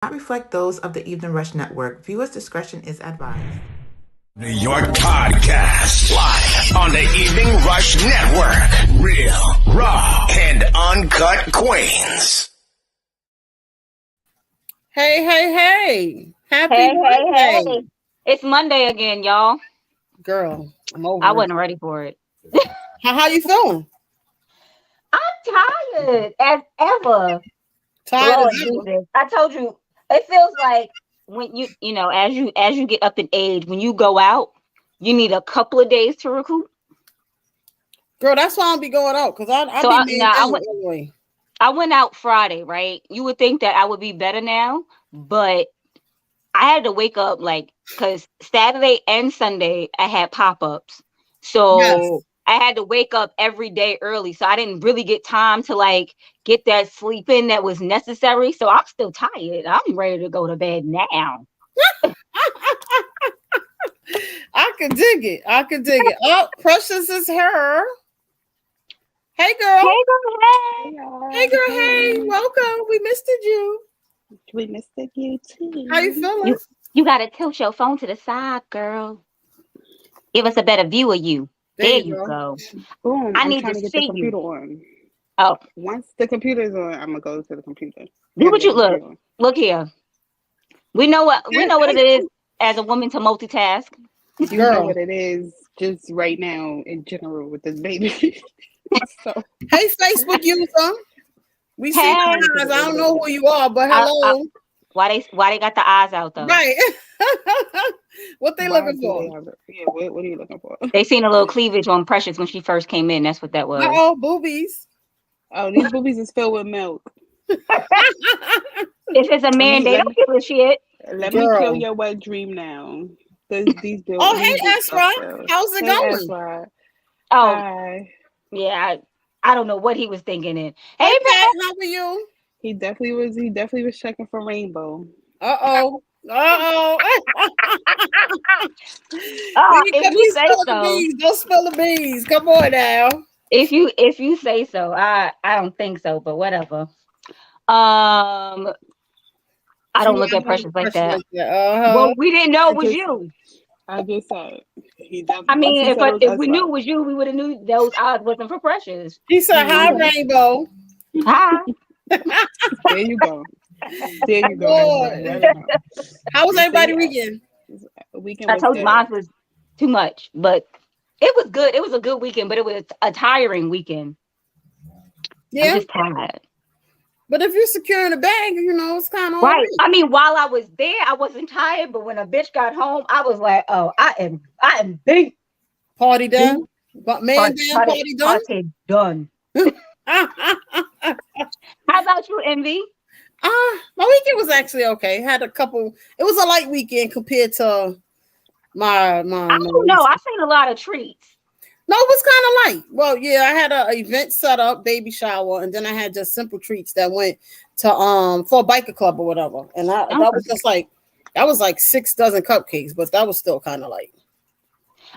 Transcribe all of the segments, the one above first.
not reflect those of the Evening Rush Network. Viewers' discretion is advised. New York Podcast, live on the Evening Rush Network. Real, raw, and uncut Queens. Hey. Happy Hey. Monday. It's Monday again, y'all. Girl, I'm over I it. wasn't ready for it. How you feeling? I'm tired as ever. Tired Lord as ever. Jesus. I told you, it feels like when you know, as you get up in age, when you go out, you need a couple of days to recoup. Girl, that's why I don't be going out, because I So be anyway. I went out Friday, right? You would think that I would be better now, but I had to wake up because Saturday and Sunday I had pop-ups. So Yes. I had to wake up every day early. So I didn't really get time to get that sleep in that was necessary. So I'm still tired. I'm ready to go to bed now. I can dig it. Oh, Precious is her. Hey, girl. Hey, girl. Hey. Welcome. We missed you. We missed you too. How you feeling? You got to tilt your phone to the side, girl. Give us a better view of you. There you go. Boom. I I'm need trying to get see the computer you. on. Oh. Once the computer's on, I'm gonna go to the computer. Do what you look here. We know what it is as a woman to multitask. You know what it is just right now in general with this baby. So hey, Facebook user. We see your eyes. I don't know who you are, but hello. Why they got the eyes out though? Right. What they looking for? What are you looking for? They seen a little cleavage on Precious when she first came in. That's what that was. Oh, boobies. Oh, these boobies is filled with milk. If it's a man, they don't give a shit. Let me kill your wet dream now. These bills. Oh, hey, Ezra. How's it going? Ezra. Oh, hi. Yeah. I don't know what he was thinking. Hey, Pat, how are you? He definitely was checking for Rainbow. Uh-oh. If you say so. Don't spill the beans. Come on now. If you say so. I don't think so, but whatever. I don't look at Precious like that. Well, we didn't know it was you. I just said. I mean, if we knew it was you, we would have knew those odds wasn't for Precious. He said, "Hi, Rainbow." Hi. There you go. How was everybody weekend? I told you mine was too much, but it was good. It was a good weekend, but it was a tiring weekend. Yeah, I'm just tired. But if you're securing a bag, it's kind of right. I mean, while I was there, I wasn't tired, but when a bitch got home, I was like, "Oh, I am big." Party done, but man, party done. Party done. How about you, Envy? My weekend was actually okay. Had a couple. It was a light weekend compared to my. I don't know. I seen a lot of treats. No, it was kind of light. Well, yeah, I had an event set up, baby shower, and then I had just simple treats that went to for a biker club or whatever. And that was just that was like 6 dozen cupcakes, but that was still kind of light.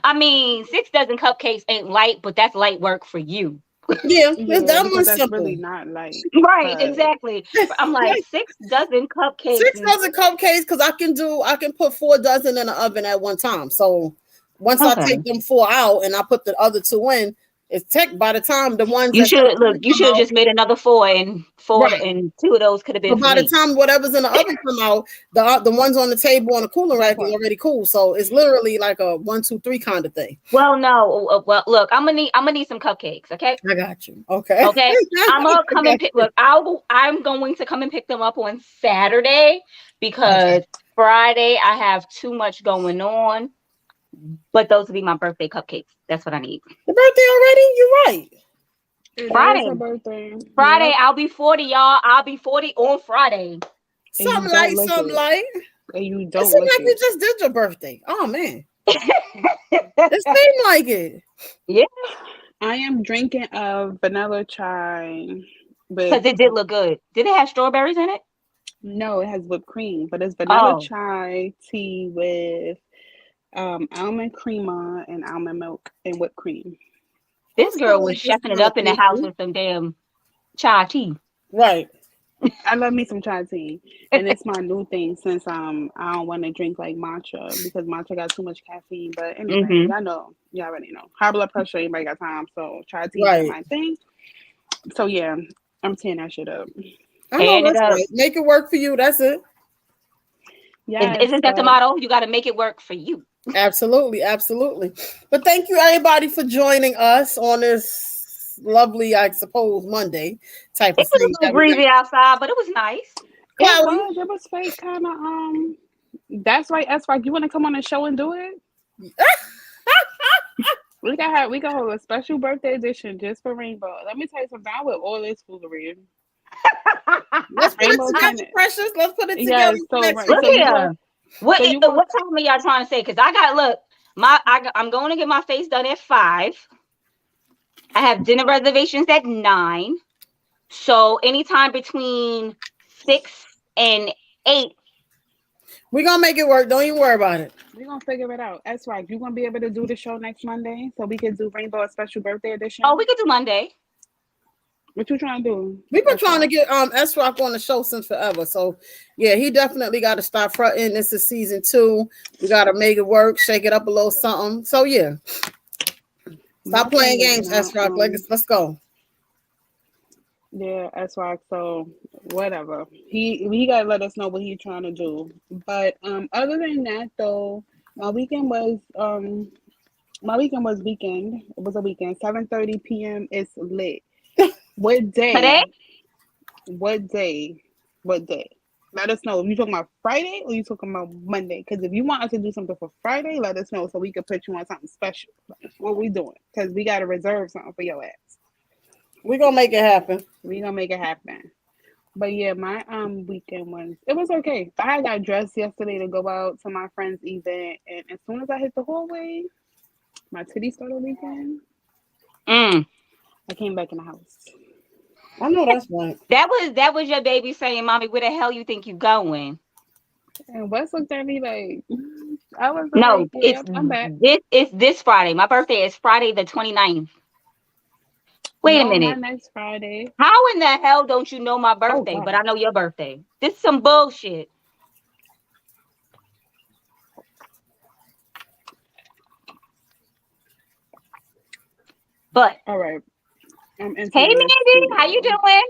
I mean, 6 dozen cupcakes ain't light, but that's light work for you. Yeah, that was simple. Really not light. Right, exactly. I'm like 6 dozen cupcakes. 6 dozen cupcakes because I can put 4 dozen in the oven at one time. So once I take them 4 out and I put the other 2 in, it's by the time the ones you should have just made another 4 and 4 and 2 of those could have been. But by the time whatever's in the oven come out, the ones on the table on the cooling rack is already cool. So it's literally like a 1, 2, 3 kind of thing. Well, no. Well, look, I'm gonna need some cupcakes. Okay. I got you. Okay. I'm gonna come and pick. Look, I'm going to come and pick them up on Saturday because Friday I have too much going on. But those will be my birthday cupcakes. That's what I need. The birthday already? You're right. Friday, yeah. I'll be 40, y'all. I'll be 40 on Friday. Something like. And you don't. It seemed like you just did your birthday. Oh man. It seemed like it. Yeah. I am drinking a vanilla chai. Because it did look good. Did it have strawberries in it? No, it has whipped cream. But it's vanilla chai tea with almond creamer and almond milk and whipped cream. This girl was chefing it up in the house with some damn chai tea. Right. I love me some chai tea, and it's my new thing since I don't want to drink like matcha because matcha got too much caffeine. But anyway, y'all already know. High blood pressure, anybody got time? So chai tea is my thing. So yeah, I'm tearing that shit up. I know that's right. Make it work for you. That's it. Yeah, isn't that the motto? You got to make it work for you. Absolutely. But thank you everybody for joining us on this lovely, I suppose, Monday type of thing. It was a little breezy outside, but it was nice. It was fake kind of That's right, you want to come on the show and do it? we can hold a special birthday edition just for Rainbow. Let me tell you something. I'm with all this foolery. Let's put it together, Precious. Let's put it together. What time are y'all trying to say? Because I'm going to get my face done at 5. I have dinner reservations at 9. So anytime between 6 and 8. We're going to make it work. Don't even worry about it. We're going to figure it out. That's right. You're going to be able to do the show next Monday so we can do Rainbow a special birthday edition? Oh, we could do Monday. What you trying to do? We've been trying to get S-Rock on the show since forever. So, yeah, he definitely got to start fronting. This is season 2. We got to make it work, shake it up a little something. So, yeah. Stop playing games, S-Rock. Let's go. Yeah, S-Rock. So, whatever. He got to let us know what he's trying to do. But other than that, though, my weekend was weekend. It was a weekend. 7:30 p.m. is lit. What day? Today? What day? Let us know. Are you talking about Friday or you talking about Monday? Because if you want us to do something for Friday, let us know so we can put you on something special. What we doing? Because we got to reserve something for your ass. We're going to make it happen. But yeah, my weekend was okay. I got dressed yesterday to go out to my friend's event, and as soon as I hit the hallway, my titties started leaking. I came back in the house. I know that's right. That was your baby saying, "Mommy, where the hell you think you going?" And Wes looked at me like, I was like, no, I'm back. It's this Friday. My birthday is Friday the 29th. Wait a minute. Not next Friday. How in the hell don't you know my birthday, but I know your birthday? This is some bullshit. But all right. Hey Mandy, how you doing?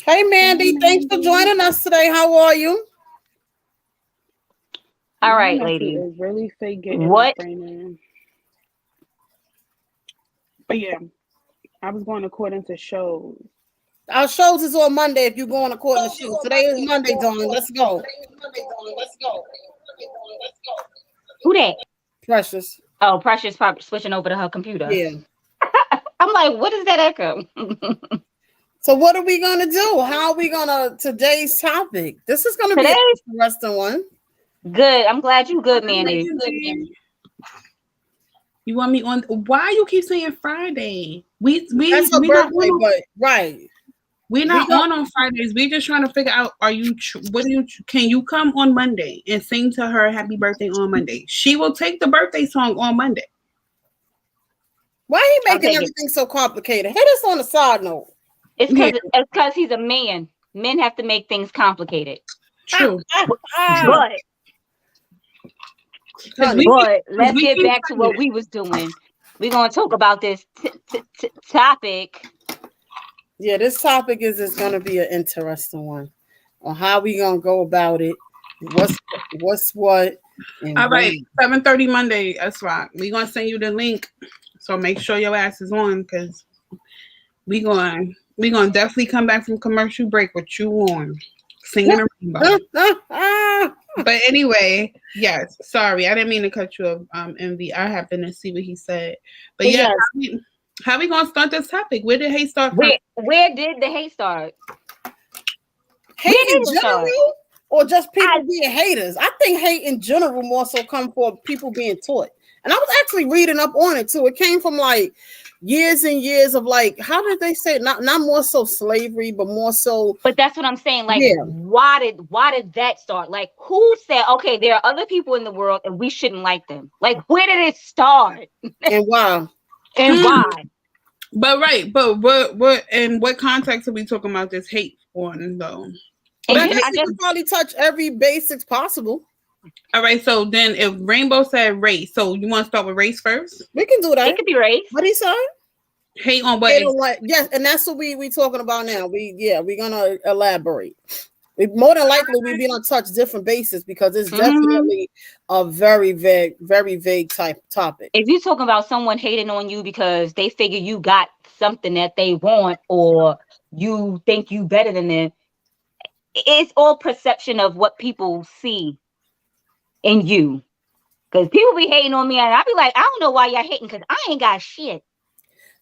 Hey Mandy, thanks for joining us today. How are you? All right, ladies. Really fake what? But yeah, I was going according to shows. Our shows is on Monday if you're going according to shows. Today is Monday, Dawn. Let's go. Who that? Precious. Oh, Precious probably switching over to her computer. Yeah. I'm like, what is that echo? So what are we gonna do? How are we gonna today's topic? This is gonna be an interesting one. Good. I'm glad you good, Mandy. You want me on? Why you keep saying Friday? That's her birthday, but right. We're not on Fridays. We're just trying to figure out: can you come on Monday and sing to her happy birthday on Monday? She will take the birthday song on Monday. Why are you making everything so complicated? Hit us on a side note. It's because he's a man. Men have to make things complicated. True. But let's get back to what we was doing. We're going to talk about this topic. Yeah, this topic is going to be an interesting one on how we going to go about it. What's what. All right, 7:30 Monday. That's right. We're going to send you the link. So make sure your ass is on because we're going to definitely come back from commercial break with you on singing a rainbow. But anyway, yes. Sorry, I didn't mean to cut you off, Envy. I happened to see what he said. But yeah, how we gonna start this topic? Where did hate start from? Where did the hate start? Hate in general, or just people being haters? I think hate in general more so come for people being taught. And I was actually reading up on it too. It came from like years and years of like, how did they say it? Not more so slavery, but more so. But that's what I'm saying. Like, why did that start? Like, who said, okay, there are other people in the world and we shouldn't like them? Like, where did it start? And why? Why? But what in what context are we talking about this hate on though? But I guess you could probably touch every basics possible. All right, so then if Rainbow said race, so you want to start with race first? We can do that. It could be race. What he said? Hate on what? Hate on what? Yes, and that's what we talking about now. We're gonna elaborate. More than likely, we're gonna touch different bases because it's definitely a very vague type topic. If you're talking about someone hating on you because they figure you got something that they want or you think you better than them, it's all perception of what people see in you. Because people be hating on me and I be like, I don't know why y'all hating because I ain't got shit.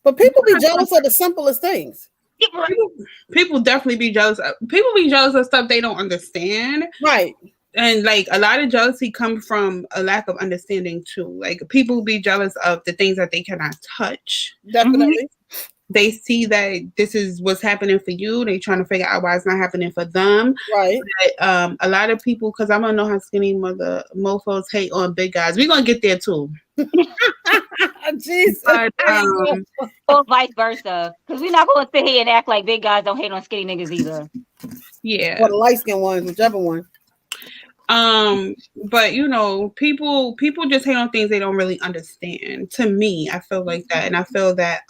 But people be jealous of the simplest things. People definitely be jealous. People be jealous of stuff they don't understand. Right. And like a lot of jealousy comes from a lack of understanding too. Like people be jealous of the things that they cannot touch. Definitely. They see that this is what's happening for you. They trying to figure out why it's not happening for them. Right. But, a lot of people, because I don't know how skinny mofos hate on big guys. We're gonna get there too. Jesus. But, or vice versa. Because we're not going to sit here and act like big guys don't hate on skinny niggas either. Yeah. Or the light skinned ones, whichever one. But you know, people just hate on things they don't really understand. To me, I feel like that, and I feel that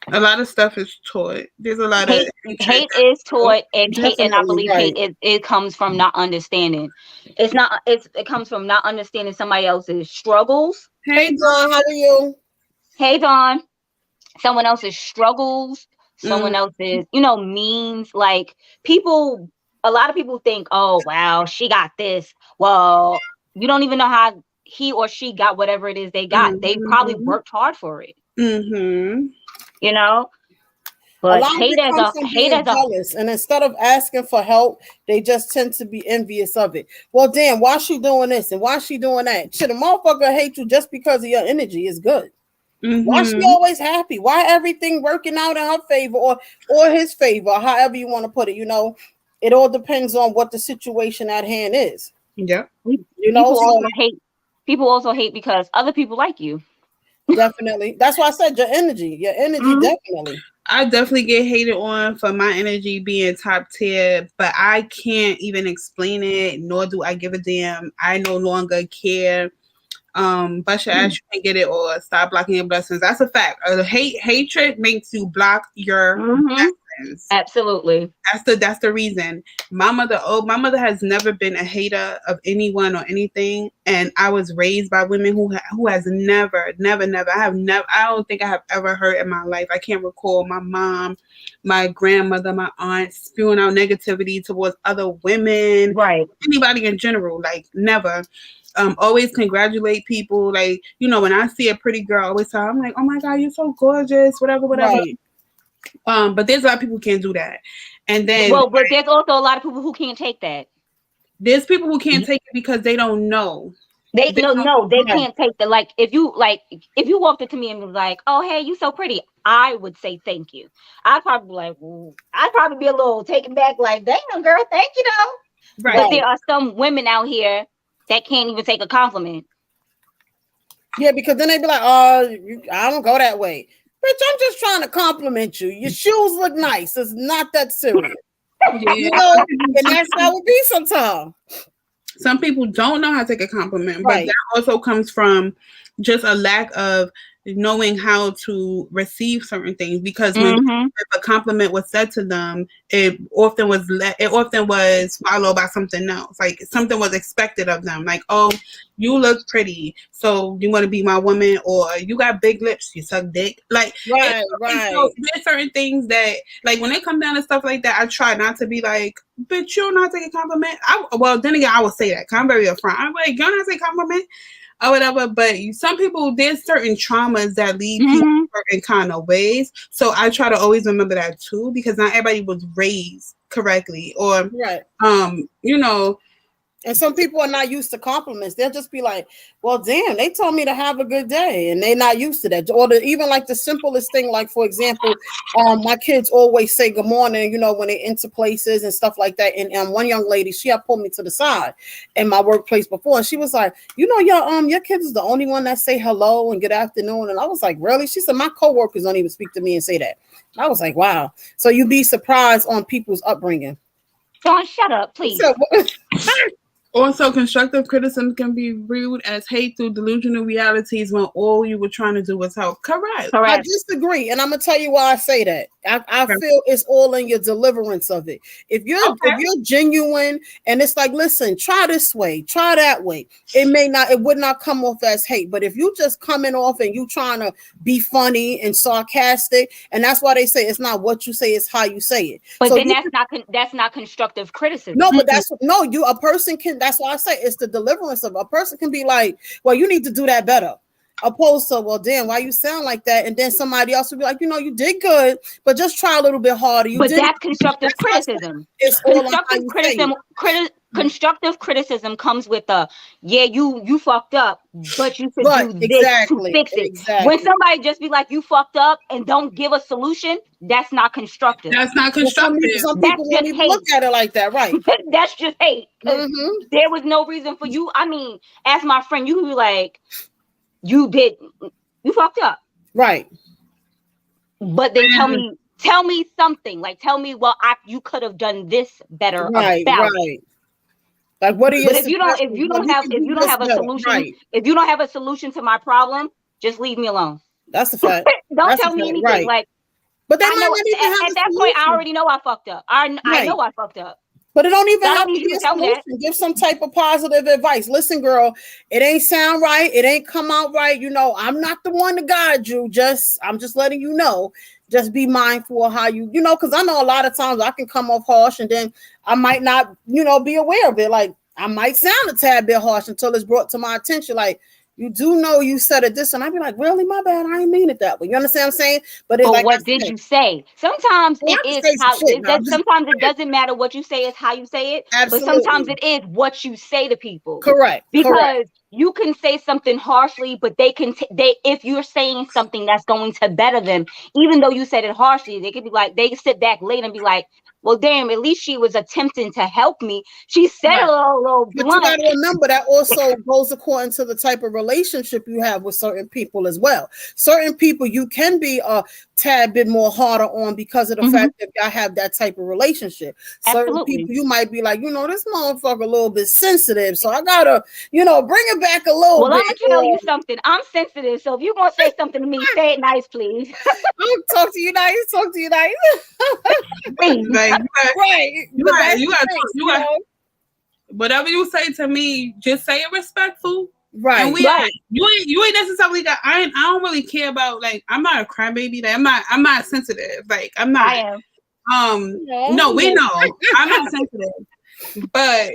a lot of stuff is taught. There's a lot of hate is taught, and hate, and I believe hate it comes from not understanding. It comes from not understanding somebody else's struggles. Hey Dawn, how are you? Hey Dawn. Someone else's struggles, someone else's, means. Like a lot of people think, oh wow, she got this. Well, you don't even know how he or she got whatever it is they got. They probably worked hard for it. But hate as jealous, and instead of asking for help, they just tend to be envious of it. Well, damn, why she doing this and why she doing that? Should a motherfucker hate you just because of your energy is good? Why she always happy? Why everything working out in her favor or his favor, however you want to put it? It all depends on what the situation at hand is. Yeah, people also hate because other people like you. Definitely. That's why I said your energy. Definitely. I definitely get hated on for my energy being top tier, but I can't even explain it, nor do I give a damn. I no longer care. Bust your ass, you can get it, or stop blocking your blessings. That's a fact. Hatred makes you block your blessings. Absolutely. That's the reason. My mother has never been a hater of anyone or anything, and I was raised by women who has never. I don't think I have ever heard in my life. I can't recall my mom, my grandmother, my aunt spewing out negativity towards other women, right? Anybody in general, like never. Always congratulate people. Like, when I see a pretty girl, I always tell her, I'm like, oh my God, you're so gorgeous, whatever. Right. But there's a lot of people who can't do that. And then but there's also a lot of people who can't take that. There's people who can't take it because they don't know. They can't take the, like if you walked up to me and was like, oh hey, you so pretty, I would say thank you. I'd probably be like, ooh. I'd probably be a little taken back, like, damn girl, thank you though. Right. But there are some women out here that can't even take a compliment. Yeah, because then they be like, oh, I don't go that way. Bitch, I'm just trying to compliment you. Your shoes look nice. It's not that serious. And that's how it be sometimes. Some people don't know how to take a compliment, but that also comes from just a lack of knowing how to receive certain things, because when if a compliment was said to them, it often was followed by something else. Like something was expected of them, like, oh, you look pretty, so you want to be my woman, or you got big lips, you suck dick. Like right. So there's certain things that, like, when it comes down to stuff like that, I try not to be like, bitch, you're not taking a compliment. Well, then again, I will say that, 'cause I'm very upfront. I'm like, you're not taking a compliment or whatever, but some people, there's certain traumas that lead people in kind of ways. So I try to always remember that too, because not everybody was raised correctly, or and some people are not used to compliments. They'll just be like, well, damn, they told me to have a good day, and they're not used to that. Or even like the simplest thing, like, for example, my kids always say good morning, when they enter places and stuff like that. And one young lady, she had pulled me to the side in my workplace before, and she was like, your kids is the only one that say hello and good afternoon. And I was like, really? She said, my coworkers don't even speak to me and say that. I was like, wow. So you'd be surprised on people's upbringing. Sean, shut up, please. Also, constructive criticism can be viewed as hate through delusional realities when all you were trying to do was help. Correct. I disagree, and I'm gonna tell you why I say that. I feel it's all in your deliverance of it. If you're genuine and it's like, listen, try this way, try that way, it would not come off as hate. But if you just coming off and you trying to be funny and sarcastic, and that's why they say it's not what you say, it's how you say it. But so then that's not constructive criticism. No, but a person can. That's why I say it's the deliverance of a person can be like, well, you need to do that better. Opposed to, well, damn, why you sound like that? And then somebody else will be like, you did good, but just try a little bit harder. That's constructive criticism. It's constructive criticism comes with you fucked up, but you should do this to fix it. Exactly. When somebody just be like, you fucked up and don't give a solution, that's not constructive. That's not constructive. Some people won't even look at it like that, right? That's just hate. There was no reason for you. I mean, as my friend, you be like, you fucked up. Right. But then tell me something. Like, tell me, well, you could have done this better about it. Like, what are you? But if you don't have a solution, if you don't have a solution to my problem, just leave me alone. That's a fact. Don't tell me anything. Right. Like, but they might not even have at that point, I already know I fucked up. I know I fucked up. But it don't even have to be a solution. Give some type of positive advice. Listen, girl, it ain't sound right. It ain't come out right. I'm not the one to guide you. I'm just letting you know. Just be mindful of how because I know a lot of times I can come off harsh and then I might not, be aware of it. Like, I might sound a tad bit harsh until it's brought to my attention. Like, you do know you said it this, and I'd be like, really, my bad. I didn't mean it that way. You understand what I'm saying? But what did you say? Sometimes sometimes it doesn't matter what you say, it's how you say it. Absolutely. But sometimes it is what you say to people. Correct. Because you can say something harshly, but if you're saying something that's going to better them, even though you said it harshly, they could be like, they sit back later and be like, well, damn, at least she was attempting to help me. She said a little blunt. But you got to remember that also goes according to the type of relationship you have with certain people as well. Certain people you can be a tad bit more harder on because of the fact that y'all have that type of relationship. Certain people you might be like, this motherfucker a little bit sensitive, so I gotta, bring it back a little bit. Well, I'm gonna tell you something. I'm sensitive, so if you're gonna say something to me, say it nice, please. Talk to you nice. Please. Right. You got whatever you say to me, just say it respectful. Right. And you ain't necessarily got. I don't really care about, like, I'm not a crybaby. Like, I'm not sensitive. Like, I'm not. I am. No, we know I'm not sensitive, but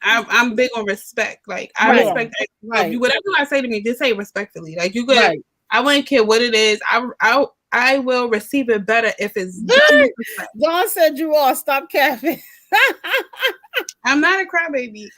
I'm big on respect. Like, I respect you. Whatever I say to me, just say it respectfully. Like, you could. Right. I wouldn't care what it is. I will receive it better if it's done. Dawn said you are. Stop capping. I'm not a crybaby. He's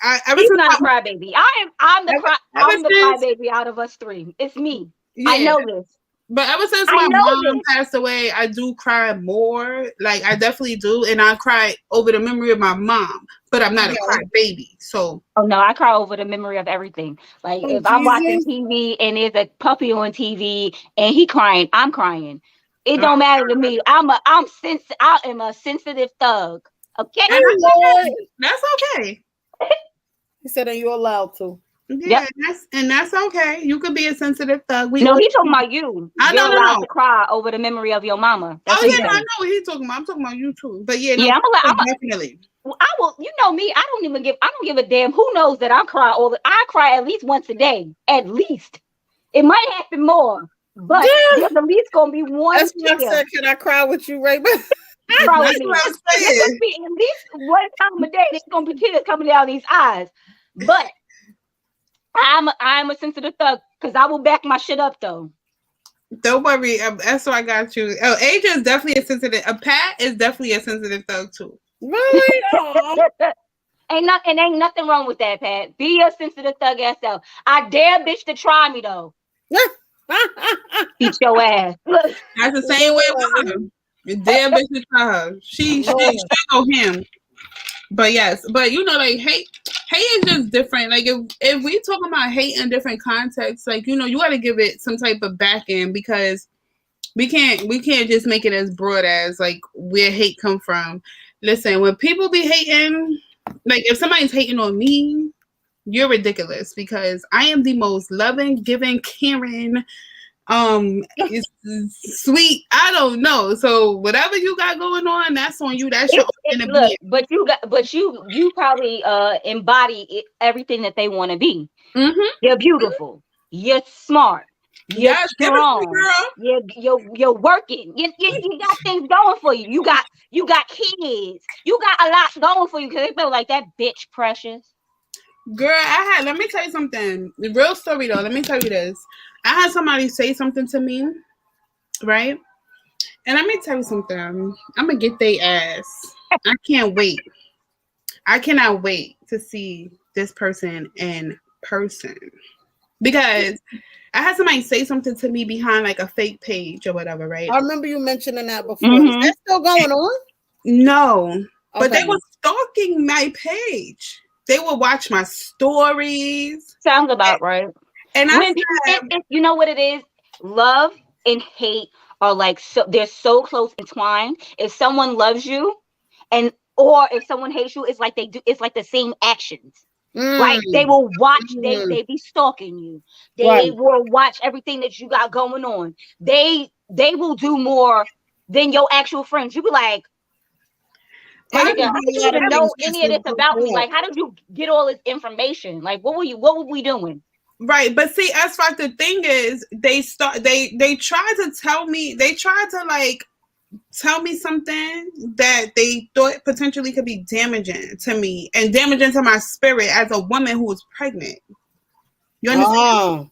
not a crybaby. I'm the crybaby out of us three. It's me. Yeah. I know this. But ever since my mom passed away, I do cry more. Like, I definitely do. And I cry over the memory of my mom. But I'm not a crybaby. So. Oh, no. I cry over the memory of everything. Like, if I'm watching TV and there's a puppy on TV and he crying, I'm crying. It don't matter to me. I am a sensitive thug. Okay. That's okay. He said, and you're allowed to. Yeah, that's okay. You could be a sensitive thug. He's talking about you. You're allowed to cry over the memory of your mama. That's I know what he's talking about. I'm talking about you too. But I'm definitely. I will. You know me. I don't give a damn who knows that I cry I cry at least once a day. At least. It might happen more, but there's at least gonna be one. That's what I said. Can I cry with you, Raymond? That's what I'm saying. At least one time a day, there's gonna be tears coming down these eyes. But I'm a sensitive thug because I will back my shit up though. Don't worry, that's why I got you. Oh, AJ is definitely a sensitive. Pat is definitely a sensitive thug too. Really? Ain't nothing wrong with that, Pat. Be a sensitive thug yourself. I dare bitch to try me though. Beat your ass. That's the same way with her. Dare bitch to try her. She go him. But yes, but like hate is just different. Like if we talk about hate in different contexts, like you got to give it some type of back end because we can't just make it as broad as like where hate come from. Listen, when people be hating, like if somebody's hating on me, you're ridiculous because I am the most loving, giving, caring, sweet. I don't know. So whatever you got going on, that's on you. That's your own look, but you probably embody everything that they want to be. Mm-hmm. You're beautiful. You're smart. You're strong. You're working. You got things going for you. You got kids. You got a lot going for you because they feel like that bitch precious. Girl, let me tell you something. The real story though, let me tell you this. I had somebody say something to me, right? And let me tell you something. I'm gonna get they ass. I can't wait. I cannot wait to see this person in person. Because I had somebody say something to me behind like a fake page or whatever, right? I remember you mentioning that before. Is that still going on? No. But they were stalking my page. They will watch my stories. Sounds about right. And you know what it is? Love and hate are like they're so close entwined. If someone loves you, or if someone hates you, it's like they do. It's like the same actions. Like they will watch. They be stalking you. They will watch everything that you got going on. They will do more than your actual friends. You be like, how did you even know any of this about me? Like, how did you get all this information? Like, what were we doing? Right, but see, as far the thing is, they tried to tell me, like tell me something that they thought potentially could be damaging to me and damaging to my spirit as a woman who was pregnant. You understand? Oh.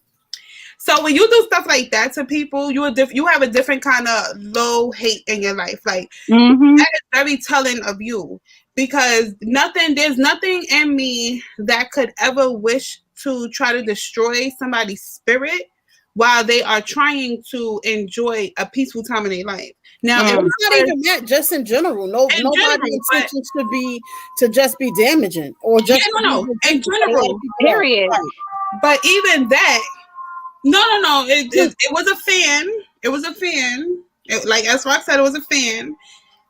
So when you do stuff like that to people, you have a different kind of low hate in your life. Like that is very telling of you because there's nothing in me that could ever wish to try to destroy somebody's spirit while they are trying to enjoy a peaceful time in their life. Now, it's not even that, just in general. Nobody's intention should be to just be damaging or just in general. Period. Right. But even that, no. It was a fan. It was a fan. Like as Rock said, it was a fan.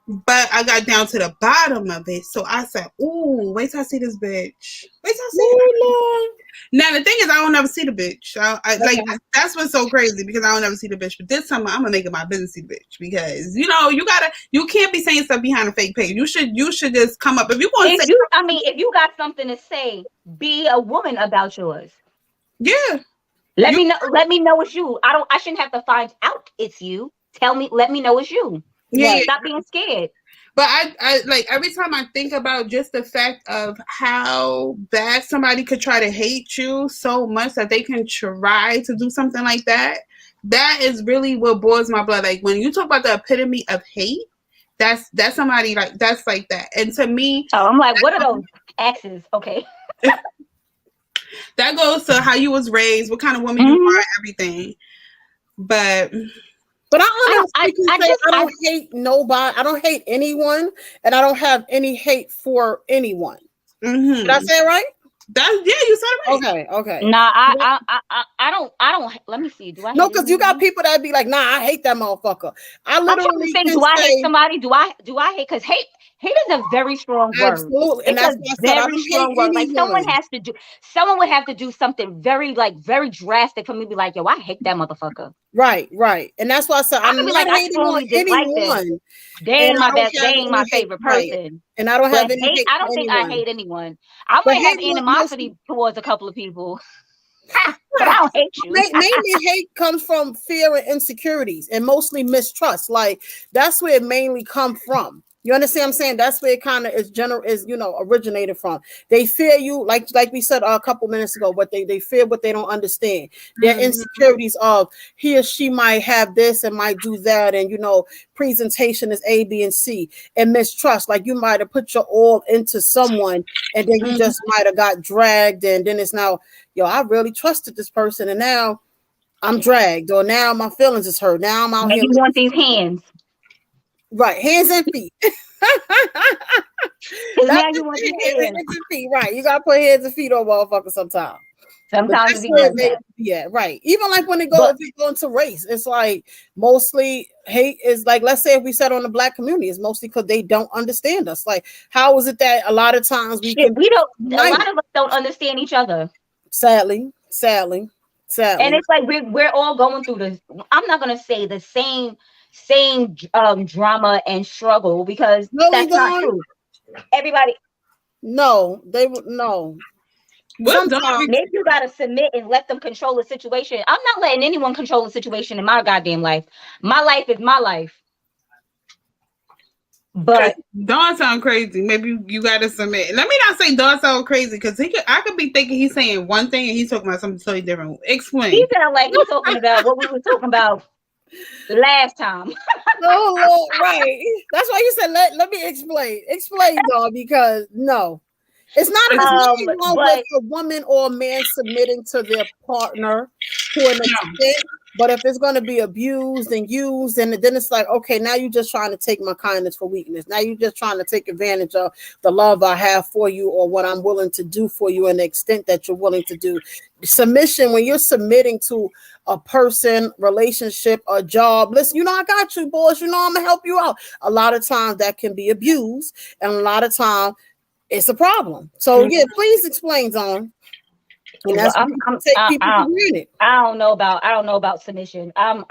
But I got down to the bottom of it. So I said, ooh, wait till I see this bitch. Wait till I see her. Now, the thing is, I don't ever see the bitch. Like, that's what's so crazy because I don't ever see the bitch. But this time, I'm going to make it my business to see the bitch because, you can't be saying stuff behind a fake page. You should just come up. If you want to say... if you got something to say, be a woman about yours. Yeah. Let me know it's you. I shouldn't have to find out it's you. Let me know it's you. Yeah. Stop being scared. But I like every time I think about just the fact of how bad somebody could try to hate you so much that they can try to do something like that. That is really what boils my blood. Like when you talk about the epitome of hate, that's somebody that's like that. And to me, I'm like, what are those axes? Okay. That goes to how you was raised, what kind of woman you are, everything. But I don't hate nobody. I don't hate anyone, and I don't have any hate for anyone. Did I say it right? You said it right. Okay. Nah, I don't. Let me see. Do I? No, because you got people that be like, nah, I hate that motherfucker. I'm literally saying, do I hate somebody? do I hate? Because hate is a very strong word. Absolutely, and that's a very strong word. Like someone would have to do something very drastic for me to be like, yo, I hate that motherfucker. Right. And that's why I said I'm not hating on anyone. They ain't my favorite person. Right. And I don't have any hate. I don't think I hate anyone. I might have animosity towards a couple of people. But I don't hate you. Mainly hate comes from fear and insecurities and mostly mistrust. Like that's where it mainly comes from. You understand what I'm saying? That's where it kind of originated from. They fear you, like we said a couple minutes ago, but they fear what they don't understand. Their insecurities of he or she might have this and might do that, and presentation is A, B, and C, and mistrust. Like you might have put your all into someone, and then you just might have got dragged, and then it's now, I really trusted this person, and now I'm dragged, or now my feelings is hurt. Now I'm out here. You want these hands. Right, hands and feet. Now you want your hands and feet. Right, you gotta put hands and feet on motherfuckers sometimes. Sometimes That's it's where even they, that. yeah, right. Even like when But- if you go into race, it's like mostly hate is like, let's say if we said on the black community, it's mostly because they don't understand us. Like, how is it that a lot of times we Shit, can we don't. unite? A lot of us don't understand each other. Sadly. And it's like we're all going through this. I'm not gonna say the same drama and struggle because No, we that's not don't. true. Everybody, No, they would no. Sometimes maybe you gotta submit and let them control the situation. I'm not letting anyone control the situation in my goddamn life. My life is my life. But Dawn sound crazy. Maybe you gotta submit. Let me not say Dawn sound crazy because I could be thinking he's saying one thing and he's talking about something totally different. Explain. he sound like he's talking about what we were talking about last time. no, Lord, right. That's why you said let me explain. Explain, dog, because no. It's not nothing wrong with a woman or a man submitting to their partner to an extent, but if it's going to be abused and used, and then it's like, okay, now you're just trying to take my kindness for weakness. Now you're just trying to take advantage of the love I have for you or what I'm willing to do for you and the extent that you're willing to do. Submission, when you're submitting to a person, relationship, a job, listen, I got you, boys. I'm going to help you out. A lot of times that can be abused, and a lot of times it's a problem. So yeah, please explain, Dawn. And that's I don't know about submission. I'm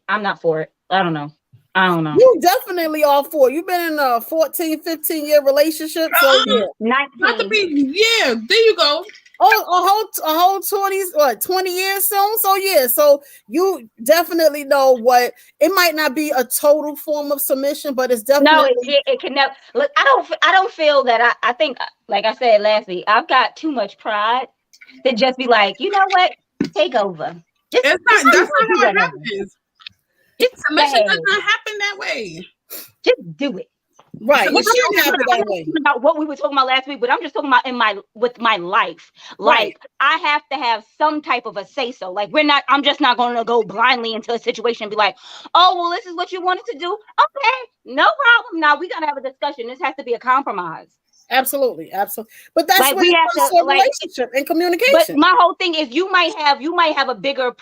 not for it. I don't know. You definitely are for it. You've been in a 14, 15-year relationship. So yeah. 19. Yeah, there you go. Oh, a whole 20 years soon. So yeah, so you definitely know what it might not be a total form of submission, but it's definitely it can never look. I don't feel that I think, like I said last week, I've got too much pride to just be like, you know what, take over. That's not how it happens. Submission does not happen that way. Just do it. Right. I'm talking about what we were talking about last week, but I'm just talking about with my life. Like, I have to have some type of a say so. Like, I'm just not going to go blindly into a situation and be like, oh, well, this is what you wanted to do. Okay, no problem. Now we got to have a discussion. This has to be a compromise. Absolutely. But that's like, when it comes to a relationship and communication. But my whole thing is you might have a bigger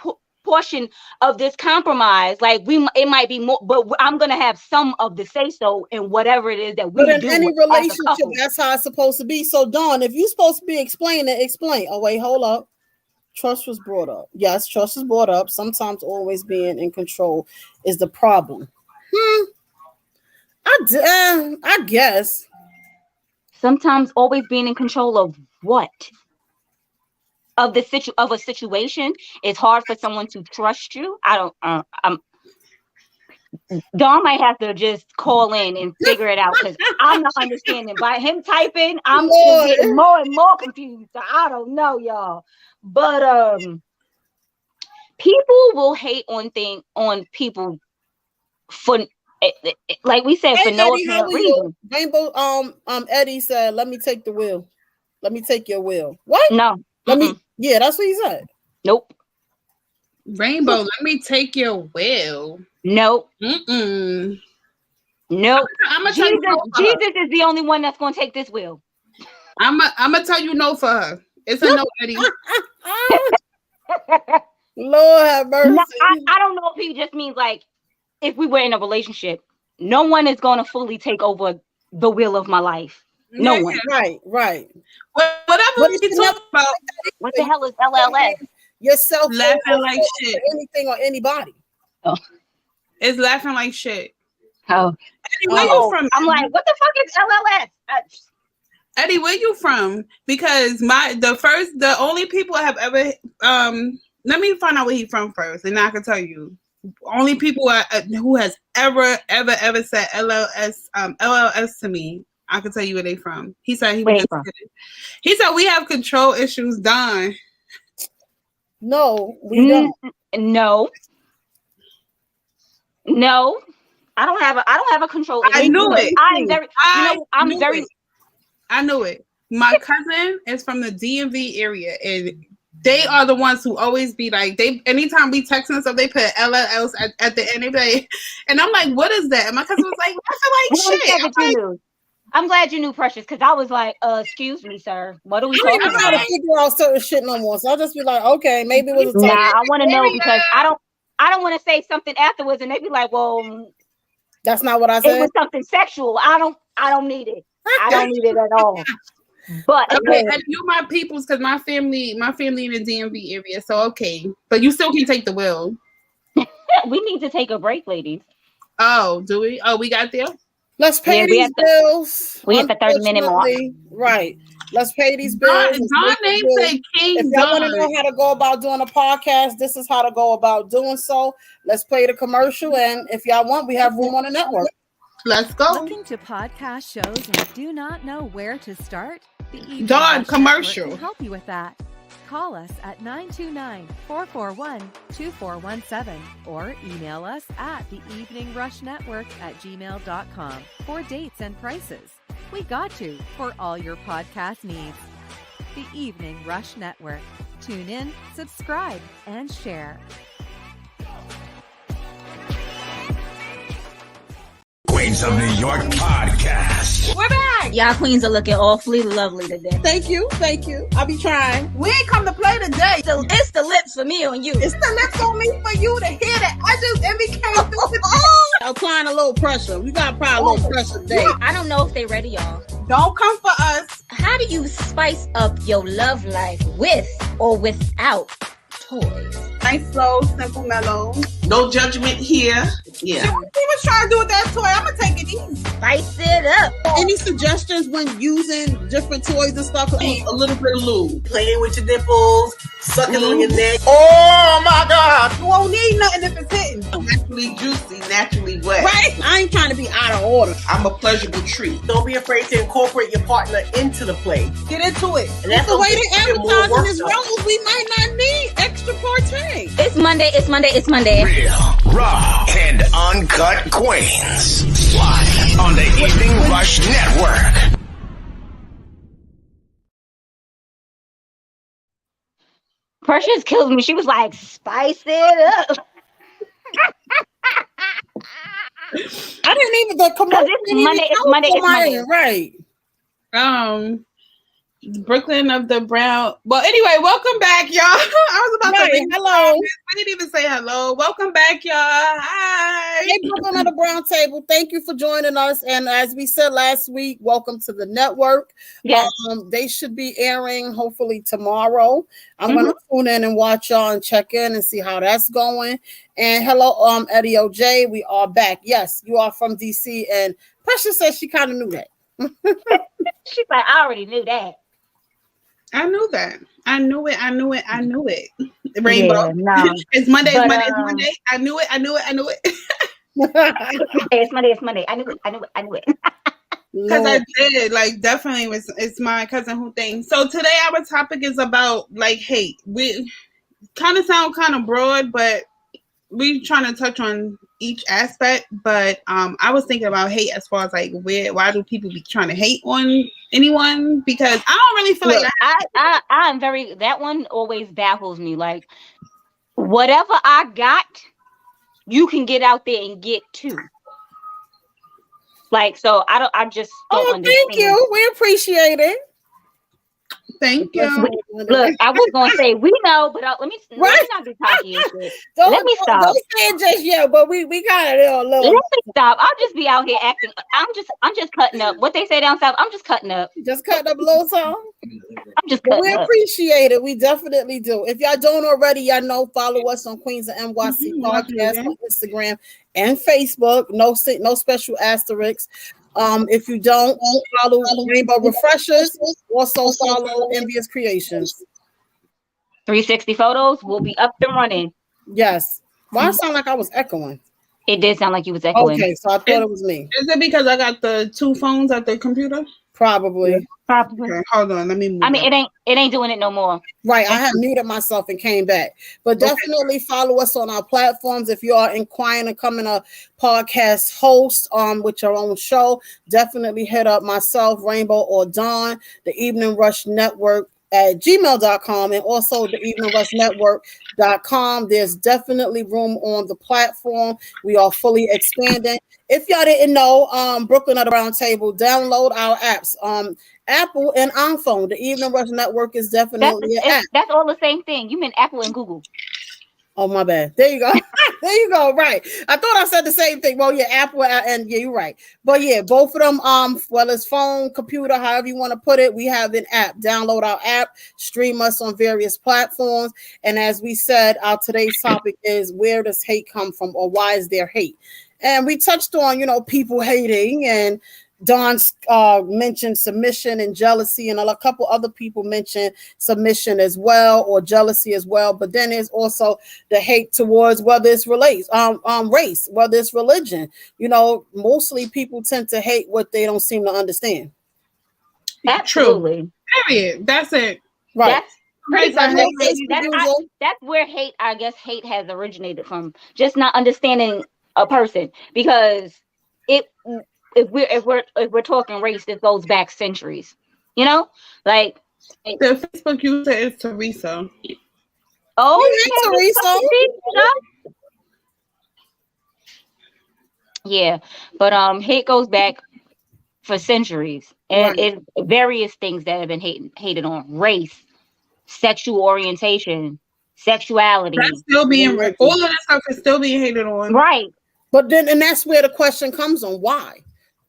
portion of this compromise. Like it might be more, but I'm gonna have some of the say so in whatever it is that we do. But in any relationship, that's how it's supposed to be. So Dawn, if you're supposed to be explaining, explain. Oh wait, hold up. Trust was brought up. Yes, trust is brought up. Sometimes always being in control is the problem. I guess. Sometimes always being in control of what? Of a situation. It's hard for someone to trust you. Dawn might have to just call in and figure it out because I'm not understanding. By him typing, I'm getting more and more confused. So I don't know, y'all. But people will hate on people for, like we said, for no apparent reason. Rainbow, Eddie said, "Let me take the wheel. Let me take your wheel." What? No. Yeah, that's what he said. Nope. Rainbow, let me take your wheel. Nope. Nope. Jesus is the only one that's going to take this wheel. I'm gonna tell you no for her. It's a no, Eddie. Lord have mercy. No, I don't know if he just means like if we were in a relationship, no one is going to fully take over the wheel of my life. No one. Right. Whatever you talk about. What the hell is LLS? Yourself laughing like shit. Anything or anybody. Oh. It's laughing like shit. Oh. Eddie, where you from? I'm like, what the fuck is LLS? Eddie, where you from? Because the only people I have ever let me find out where he's from first, and I can tell you. Only people who has ever said LLS to me, I can tell you where they from. He said he said we have control issues, Don. No, we don't. No. I don't have a control issue. I knew it. I knew it. My cousin is from the DMV area, and they are the ones who always be like, anytime we text and stuff, they put LLS at the end. They be like, and I'm like, what is that? And my cousin was like, I feel like shit. I'm glad you knew Precious because I was like, excuse me, sir. What are we talking I'm trying to about? figure out certain shit no more. So I'll just be like, okay, maybe it was a Nah, typo. I want to know because I don't want to say something afterwards and they be like, well, that's not what I it said. was something sexual. I don't need it. I don't need it at all. But okay, and you my peoples because my family in the DMV area. So okay, but you still can take the wheel. we need to take a break, ladies. Oh, do we? Oh, we got there. Let's pay these bills. We hit the 30-minute mark. Right. Let's pay these bills. Don name say King If y'all want to know how to go about doing a podcast, this is how to go about doing so. Let's play the commercial, and if y'all want, we have room on the network. Let's go. Looking to podcast shows and do not know where to start? The Evening Don Rush commercial Network can help you with that. Call us at 929-441-2417 or email us at theeveningrushnetwork@gmail.com for dates and prices. We got you for all your podcast needs. The Evening Rush Network. Tune in, subscribe, and share. Queens of New York Podcast. We're back. Y'all queens are looking awfully lovely today. Thank you. I'll be trying. We ain't come to play today. It's the lips for me on you. It's the lips on me for you to hear that. I just MBK. Applying a little pressure. We got to apply a little pressure today. I don't know if they ready, y'all. Don't come for us. How do you spice up your love life with or without toys? Nice, slow, simple, mellow. No judgment here. Yeah. He was trying to do with that toy. I'm gonna take it easy. Spice it up. Any suggestions when using different toys and stuff? A little bit of lube. Playing with your nipples, sucking on your neck. Oh my God! You won't need nothing if it's hitting. Naturally juicy, naturally wet. Right? I ain't trying to be out of order. I'm a pleasurable treat. Don't be afraid to incorporate your partner into the play. Get into it. And that's The way okay. they advertising this rose, we might not need extra party. It's Monday. Real, raw, and uncut queens. Live on the Evening Rush Network. Precious kills me. She was like, spice it up. I didn't even the commercial. It's Monday. Right. Brooklyn of the Brown. Well, anyway, welcome back, y'all. I was about to say hello. I didn't even say hello. Welcome back, y'all. Hi. Hey, Brooklyn of the Brown Table. Thank you for joining us. And as we said last week, welcome to the network. Yes. They should be airing hopefully tomorrow. I'm gonna tune in and watch y'all and check in and see how that's going. And hello, Eddie OJ. We are back. Yes, you are from DC. And Precious says she kind of knew that. She's like, I already knew that. I knew that. I knew it. Rainbow. Yeah, no. It's Monday. But, it's Monday. I knew it. It's Monday. I knew it. Because I did. Like, definitely it's my cousin who thinks. So today our topic is about like hate. We kind of sound kind of broad, but we trying to touch on each aspect. But I was thinking about hate as far as like why do people be trying to hate on anyone? Because I don't really feel like I'm very, that one always baffles me. Like, whatever I got, you can get out there and get too. Like, so I just don't understand. Thank you. We appreciate it. Thank you. Look, I was gonna say we know, but let me not be talking shit. Let me stop. Don't say it just yet, but we got it a little. Let me stop. I'll just be out here acting. I'm just cutting up. What they say down south, I'm just cutting up. Just cutting up a little song. I'm just cutting We up. appreciate it. We definitely do. If y'all don't already, y'all know, follow us on Queens of NYC Podcast on Instagram and Facebook. No special asterisks. If you don't follow Rainbow Refreshers, also follow Envious Creations. 360 photos will be up and running. Yes. Why it sound like I was echoing? It did sound like you was echoing. Okay, so I thought it was me. Is it because I got the two phones at the computer? Probably. Okay, hold on. Let me move. I mean, it ain't doing it no more. Right. I had muted myself and came back. But definitely follow us on our platforms. If you are inquiring and becoming a podcast host with your own show, definitely hit up myself, Rainbow, or Dawn, the Evening Rush Network at gmail.com, and also the eveningrush.network.com. There's definitely room on the platform. We are fully expanding. If y'all didn't know, Brooklyn at the Round Table, download our apps. Apple and iPhone. The Evening Rush Network is definitely an app. That's all the same thing. You meant Apple and Google. Oh, my bad. There you go. There you go. Right. I thought I said the same thing. Well, yeah, Apple and yeah, you're right. But yeah, both of them, whether it's phone, computer, however you want to put it, we have an app. Download our app, stream us on various platforms. And as we said, our today's topic is, where does hate come from, or why is there hate? And we touched on, people hating, and Dawn mentioned submission and jealousy, and a couple other people mentioned submission as well, or jealousy as well. But then there's also the hate towards whether it's race, whether it's religion. Mostly people tend to hate what they don't seem to understand. Absolutely. True. Period. That's it. Right. That's where hate, I guess, hate has originated from. Just not understanding a person, because if we're talking race, this goes back centuries. Like the Facebook user is Teresa. Oh, Teresa. Yeah, but hate goes back for centuries, and it's various things that have been hated on: race, sexual orientation, sexuality. That's still being all of that stuff is still being hated on. Right. But then, and that's where the question comes on: why?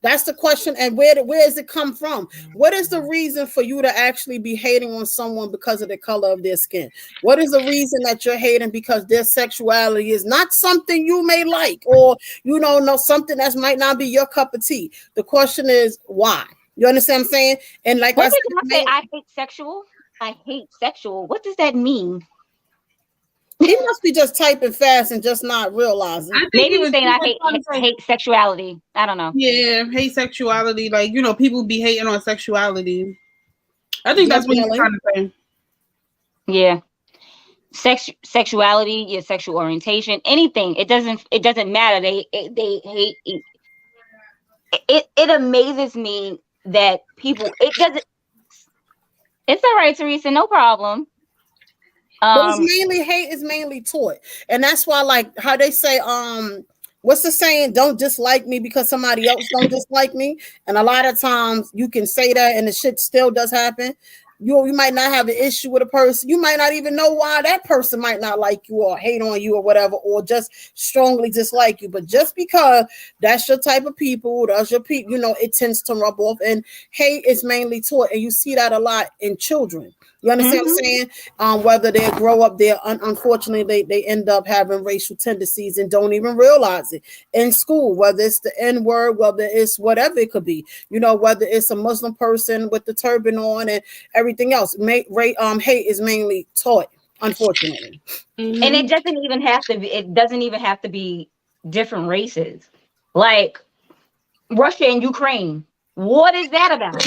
That's the question. And where does it come from? What is the reason for you to actually be hating on someone because of the color of their skin? What is the reason that you're hating because their sexuality is not something you may like, or know something that might not be your cup of tea? The question is why. You understand what I'm saying? And like I hate sexual. I hate sexual. What does that mean? He must be just typing fast and just not realizing. Maybe he's saying I hate sexuality. I don't know. Yeah, hate sexuality. Like, people be hating on sexuality. I think that's what he's trying to say. Yeah. Sexuality, your sexual orientation, anything. It doesn't matter. They hate it amazes me that people it's all right, Teresa, no problem. But it's mainly hate is mainly taught. And that's why, like how they say, what's the saying? Don't dislike me because somebody else don't dislike me. And a lot of times you can say that and the shit still does happen. You might not have an issue with a person. You might not even know why that person might not like you or hate on you or whatever, or just strongly dislike you. But just because that's your type of people, that's your people, it tends to rub off. And hate is mainly taught. And you see that a lot in children. You understand what I'm saying? Whether they grow up there, unfortunately, they end up having racial tendencies and don't even realize it. In school, whether it's the N-word, whether it's whatever it could be, whether it's a Muslim person with the turban on and everything else. Hate is mainly taught, unfortunately. Mm-hmm. And it doesn't even have to be different races. Like Russia and Ukraine. What is that about?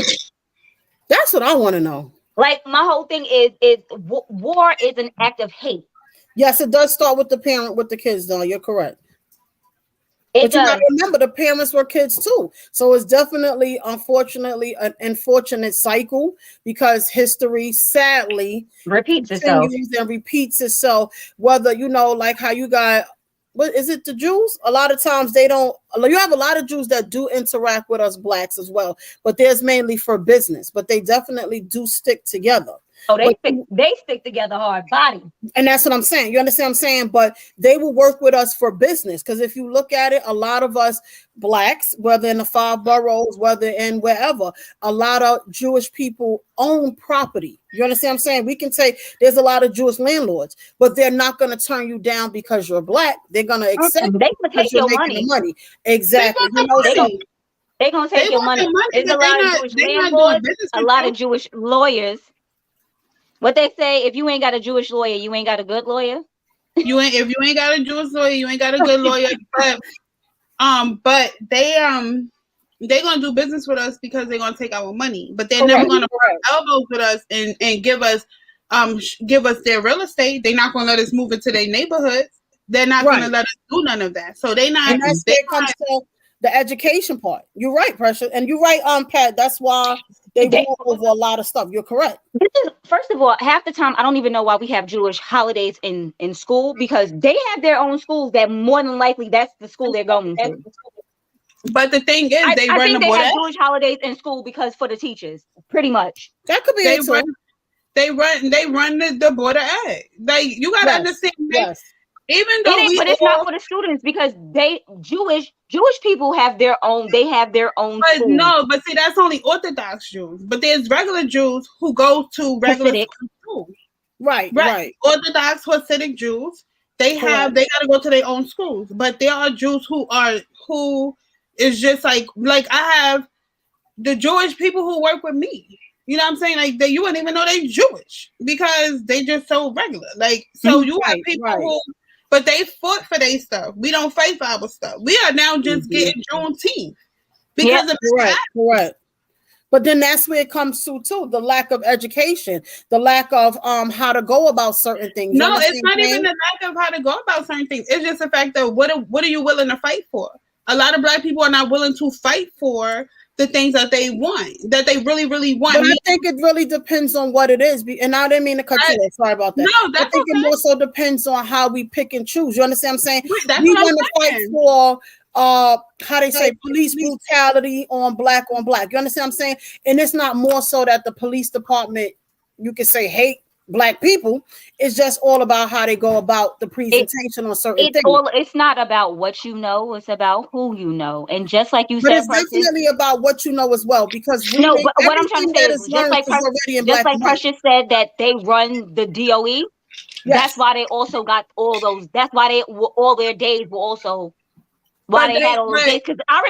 That's what I want to know. Like, my whole thing is war is an act of hate. Yes, it does start with the parent, with the kids, though. You're correct. But you gotta remember, the parents were kids too. So it's definitely, unfortunately, an unfortunate cycle, because history sadly repeats itself. And repeats itself. Whether, like how you got, what is it, the Jews? A lot of times you have a lot of Jews that do interact with us blacks as well, but there's mainly for business, but they definitely do stick together. Oh, they stick together hard body. And that's what I'm saying. You understand what I'm saying? But they will work with us for business. Because if you look at it, a lot of us blacks, whether in the 5 boroughs, whether in wherever, a lot of Jewish people own property. You understand what I'm saying? We can say there's a lot of Jewish landlords, but they're not going to turn you down because you're black. They're going to accept they can take your money. Exactly. They're going to take your money. There's a lot of Jewish landlords, a lot of Jewish lawyers. What they say, if you ain't got a Jewish lawyer, you ain't got a good lawyer. If you ain't got a Jewish lawyer, you ain't got a good lawyer. But they gonna do business with us because they're gonna take our money. But they're never gonna put elbows with us and give us their real estate. They're not gonna let us move into their neighborhoods. They're not gonna let us do none of that. So they not. And that's where it comes to the education part. You're right, Precious, and you're right, Pat. That's why they go over a lot of stuff. You're correct. First of all, half the time I don't even know why we have Jewish holidays in school, because they have their own schools that more than likely that's the school they're going to. But the thing is, I run think the they board. have Jewish holidays in school because for the teachers, pretty much. That could be They it run. too. They run the board of ed. Like you gotta understand. Yes. Even though but it's not for the students, because Jewish people have their own. They have their own. But schools. no, but see, that's only Orthodox Jews. But there's regular Jews who go to regular Hasidic. schools. Right. Orthodox Hasidic Jews, they gotta go to their own schools. But there are Jews who is just like I have the Jewish people who work with me. You know what I'm saying? Like you wouldn't even know they Jewish because they just so regular. Like so you have people who, but they fought for their stuff. We don't fight for our stuff. We are now just getting Juneteenth because of that. Correct. But then that's where it comes to too, the lack of education, the lack of how to go about certain things. No, it's not even the lack of how to go about certain things. It's just the fact that what are you willing to fight for? A lot of Black people are not willing to fight for the things that they want, that they really, really want. But I think it really depends on what it is. And I didn't mean to cut you off. Sorry about that. No, that's I think it more so depends on how we pick and choose. You understand what I'm saying? That's we what want to I'm fight saying. for how they say police brutality on black. You understand what I'm saying? And it's not more so that the police department, you could say, hate Black people. It's just all about how they go about the presentation on certain things. It's not about what you know, it's about who you know. And just like you but said, it's definitely about what you know as well, because but what I'm trying to say is just like Precious said that they run the DOE. Yes. That's why they also got all those. That's why all their days were also why they had all those days. Because I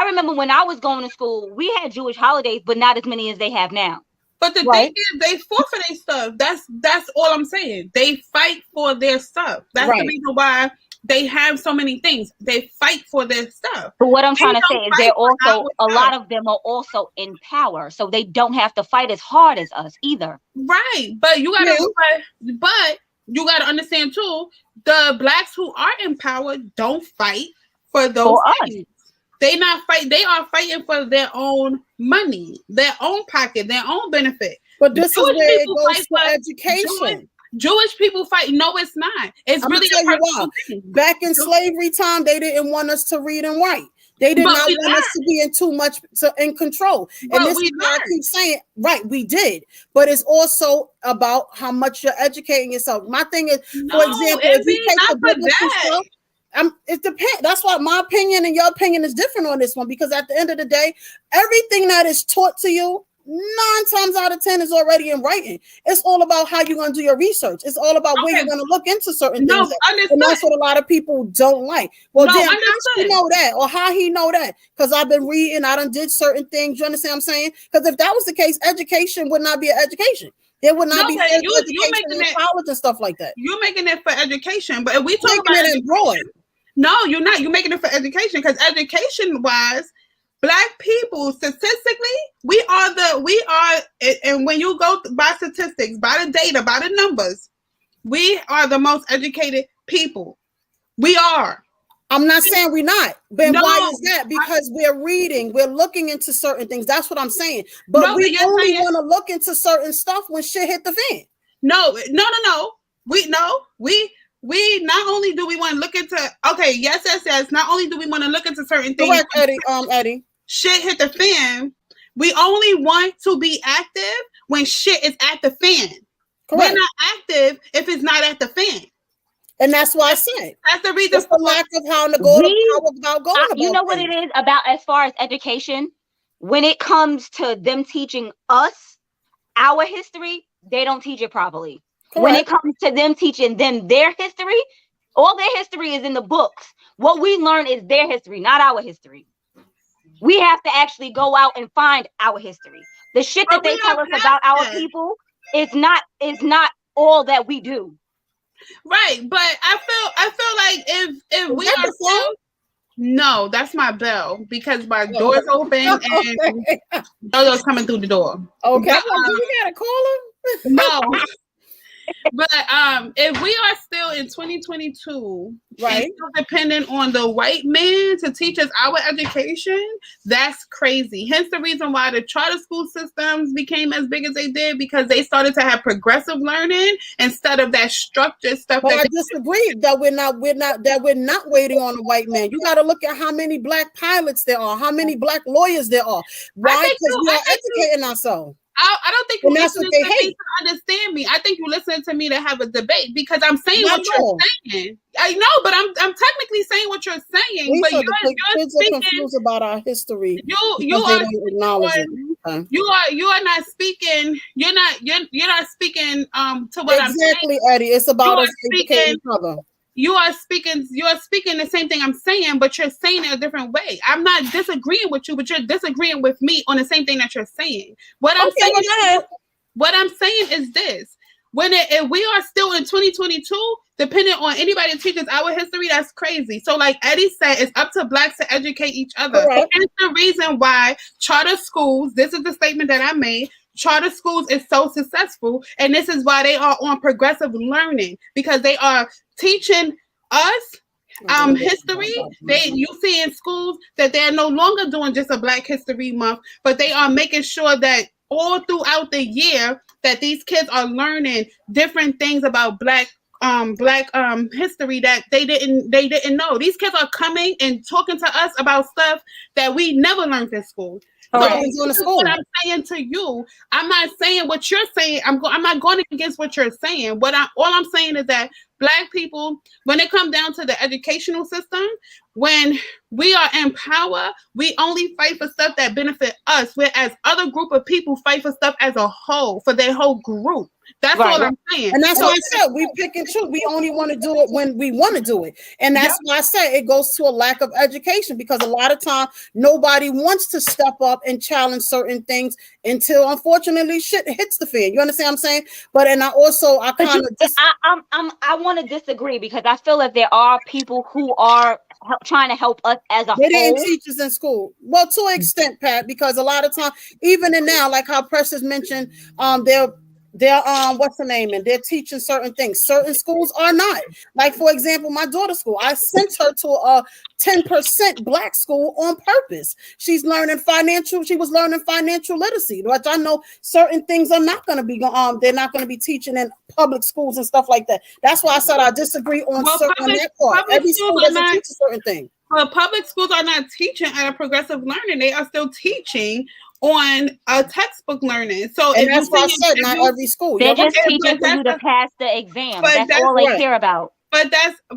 remember when I was going to school, we had Jewish holidays, but not as many as they have now. But the thing is, they fought for their stuff. That's all I'm saying. They fight for their stuff. That's the reason why they have so many things. They fight for their stuff. But what I'm trying to say is they're also, a lot of them are also in power. So they don't have to fight as hard as us either. Right. But you gotta understand too, the Blacks who are in power don't fight for those things. They not fight. They are fighting for their own money, their own pocket, their own benefit. But this is where it goes for education. Jewish people fight. No, it's not. It's really a personal thing. Back in slavery time, they didn't want us to read and write. They did not want us to be in too much in control. And this is why I keep saying, we did. But it's also about how much you're educating yourself. My thing is, for example, if you take the biblical stuff, it depends. That's why my opinion and your opinion is different on this one, because at the end of the day, everything that is taught to you 9 times out of 10 is already in writing. It's all about how you're going to do your research. It's all about where you're going to look into certain things. And that's what a lot of people don't like. Well, how you know that, or how he know that? Because I've been reading, I done did certain things. You understand what I'm saying? Because if that was the case, education would not be an education. There would not be education in college and stuff like that. You're making it for education, but if we talk about it broad. No, you're not. You're making it for education, because education-wise, Black people statistically, we are, and when you go by statistics, by the data, by the numbers, we are the most educated people. We are. I'm not saying we're not, but why is that? Because we're reading, we're looking into certain things. That's what I'm saying. But we only want to look into certain stuff when shit hit the fan. No. We not only do we want to look into not only do we want to look into certain things. Correct, Eddie. Shit hit the fan. We only want to be active when shit is at the fan. Correct. We're not active if it's not at the fan. And that's why I said that's the reason for lack of how to go about going. You know what it is about as far as education? When it comes to them teaching us our history, they don't teach it properly. Correct. When it comes to them teaching them their history, all their history is in the books. What we learn is their history, not our history. We have to actually go out and find our history. The shit that they tell us about our people is not all that we do. Right, but I feel like if we are still, no, that's my bell, because my door's open and Jojo's coming through the door. Okay, we got a caller. No. But if we are still in 2022, right, and still dependent on the white man to teach us our education, that's crazy. Hence the reason why the charter school systems became as big as they did, because they started to have progressive learning instead of that structured stuff. But I disagree that we're not waiting on the white man. You got to look at how many black pilots there are, how many black lawyers there are. Why? Because we are educating ourselves. I don't think you listening to me to understand me. I think you listening to me to have a debate, because I'm saying what you're saying. I know, but I'm technically saying what you're saying. But you're speaking confused about our history. You are not speaking. You're not speaking to what I'm saying. Exactly, Eddie. It's about us educating each other. You are speaking the same thing I'm saying, but you're saying it a different way. I'm not disagreeing with you, but you're disagreeing with me on the same thing that you're saying. What I'm saying is this: if we are still in 2022, depending on anybody that teaches our history, that's crazy. So, like Eddie said, it's up to blacks to educate each other. Right. And it's the reason why charter schools. This is the statement that I made. Charter schools is so successful, and this is why they are on progressive learning, because they are teaching us history. You see in schools that they are no longer doing just a Black History Month, but they are making sure that all throughout the year that these kids are learning different things about Black history that they didn't know. These kids are coming and talking to us about stuff that we never learned in school. So what I'm saying to you, I'm not saying what you're saying. I'm not going against what you're saying. All I'm saying is that Black people, when it comes down to the educational system, when we are in power, we only fight for stuff that benefit us, whereas other group of people fight for stuff as a whole, for their whole group. That's all I'm saying. And that's why I said we pick and choose. We only want to do it when we want to do it. And that's why I said it goes to a lack of education, because a lot of time nobody wants to step up and challenge certain things until unfortunately shit hits the fan. You understand what I'm saying? But I want to disagree, because I feel that there are people who are trying to help us as a whole. They didn't teach us in school. Well, to an extent, Pat, because a lot of time, even in now, like how Precious mentioned, they're what's the name, and they're teaching certain things. Certain schools are not. Like, for example, my daughter's school, I sent her to a 10% Black school on purpose. She was learning financial literacy, but I know certain things are not going to be they're not going to be teaching in public schools and stuff like that. That's why I said I disagree on that part. Every school doesn't teach a certain thing. Well, public schools are not teaching at a progressive learning. They are still teaching on a textbook learning. So that's why I said not every school. They're just teaching for you to pass the exam. That's all they care about. But that's a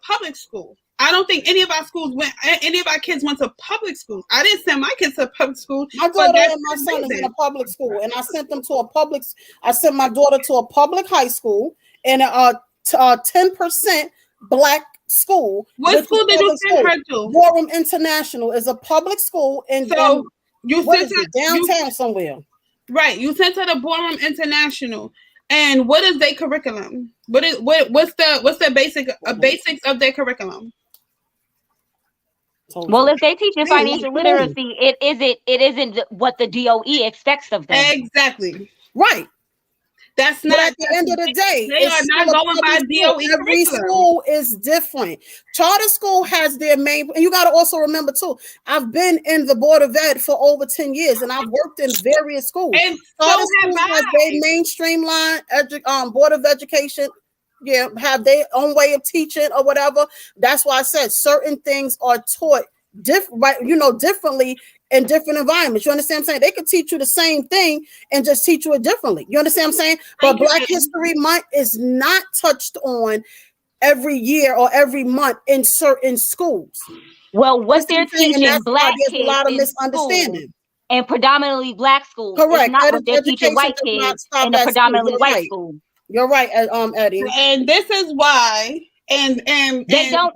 public school. I don't think any of our kids went to public schools. I didn't send my kids to public school. My daughter and my son is in a public school, and I sent my daughter to a public high school and a 10% Black school. What school did you send her to? Warren International is a public school in downtown somewhere. Right. You sent her to Warren International. And what is their curriculum? What's the basics of their curriculum? Well, if they teach financial literacy, it isn't what the DOE expects of them. Exactly. Right. That's not. But at the end of the day, they are not going by DOE. Every school is different. Charter school has their main. And you got to also remember too. I've been in the Board of Ed for over 10 years, and I've worked in various schools. And charter schools have their mainstream line. Board of Education, have their own way of teaching or whatever. That's why I said certain things are taught differently in different environments. You understand what I'm saying? They could teach you the same thing and just teach you it differently. You understand what I'm saying? But Black History Month is not touched on every year or every month in certain schools. Well, what they're teaching Black kids a lot of misunderstanding. And predominantly Black schools. Correct. It's not what they're teaching white kids in a predominantly white school. You're right, Eddie. And this is why. And they don't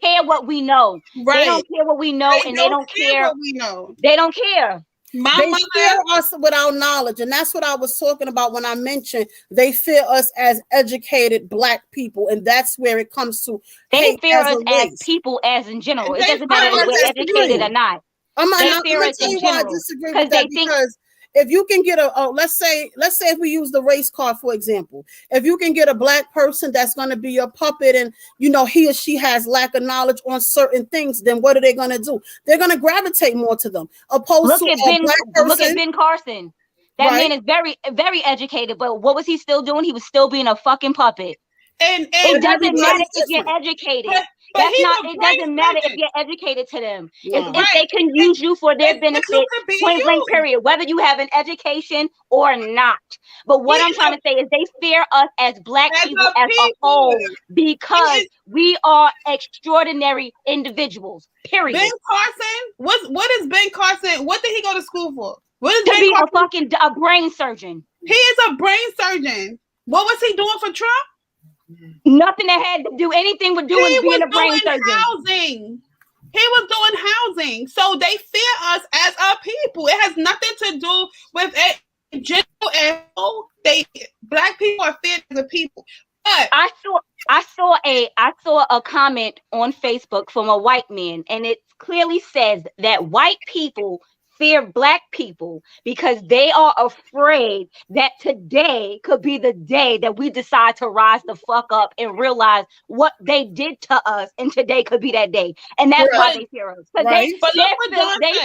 care what we know. Right. They don't care what we know, and they don't care what we know. They don't care. They fear us with our knowledge, and that's what I was talking about when I mentioned they fear us as educated Black people, and that's where it comes to. They fear us as people, as in general. It doesn't matter if we're educated or not. I'm going to tell you why I disagree with that, because if you can get let's say if we use the race card for example, if you can get a black person that's going to be your puppet, and he or she has lack of knowledge on certain things, then what are they going to do? They're going to gravitate more to them. Opposed to a black person. Look at Ben Carson. That man is very, very educated, but what was he still doing? He was still being a fucking puppet. And it doesn't matter if you're educated. It doesn't matter if you're educated to them. If they can use you for their benefit, point blank period, whether you have an education or not. But what I'm trying to say is they fear us as black people as a whole because we are extraordinary individuals, period. Ben Carson, what is Ben Carson? What did he go to school for? To be a brain surgeon. He is a brain surgeon. What was he doing for Trump? Nothing that had to do anything with being a brain surgeon. Housing. He was doing housing. So they fear us as a people. It has nothing to do with it. General, black people are feared as a people. But I saw a comment on Facebook from a white man, and it clearly says that white people fear black people because they are afraid that today could be the day that we decide to rise the fuck up and realize what they did to us, and today could be that day. And that's why they fear us. They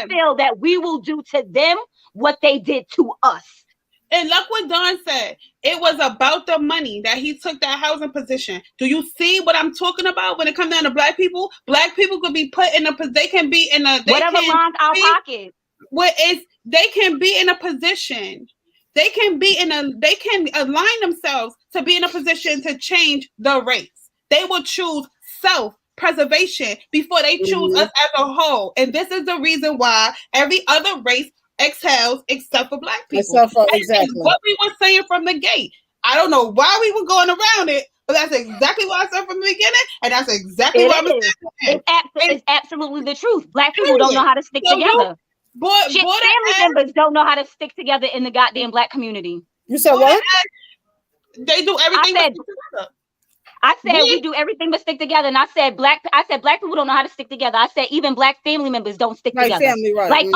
feel that we will do to them what they did to us. And look what Don said. It was about the money that he took that housing position. Do you see what I'm talking about when it comes down to black people? Black people could be put in a position. They can be in a whatever lines our pocket. They can be in a position. They can align themselves to be in a position to change the race. They will choose self-preservation before they choose us as a whole. And this is the reason why every other race exhales except for black people. Exactly what we were saying from the gate. I don't know why we were going around it, but that's exactly what I said from the beginning, and that's exactly what I'm saying. It's absolutely the truth. Black people don't know how to stick together. Family members don't know how to stick together in the goddamn black community. You said what? They do everything. I said we do everything but stick together, and I said black people don't know how to stick together. I said even black family members don't stick together. Family, right.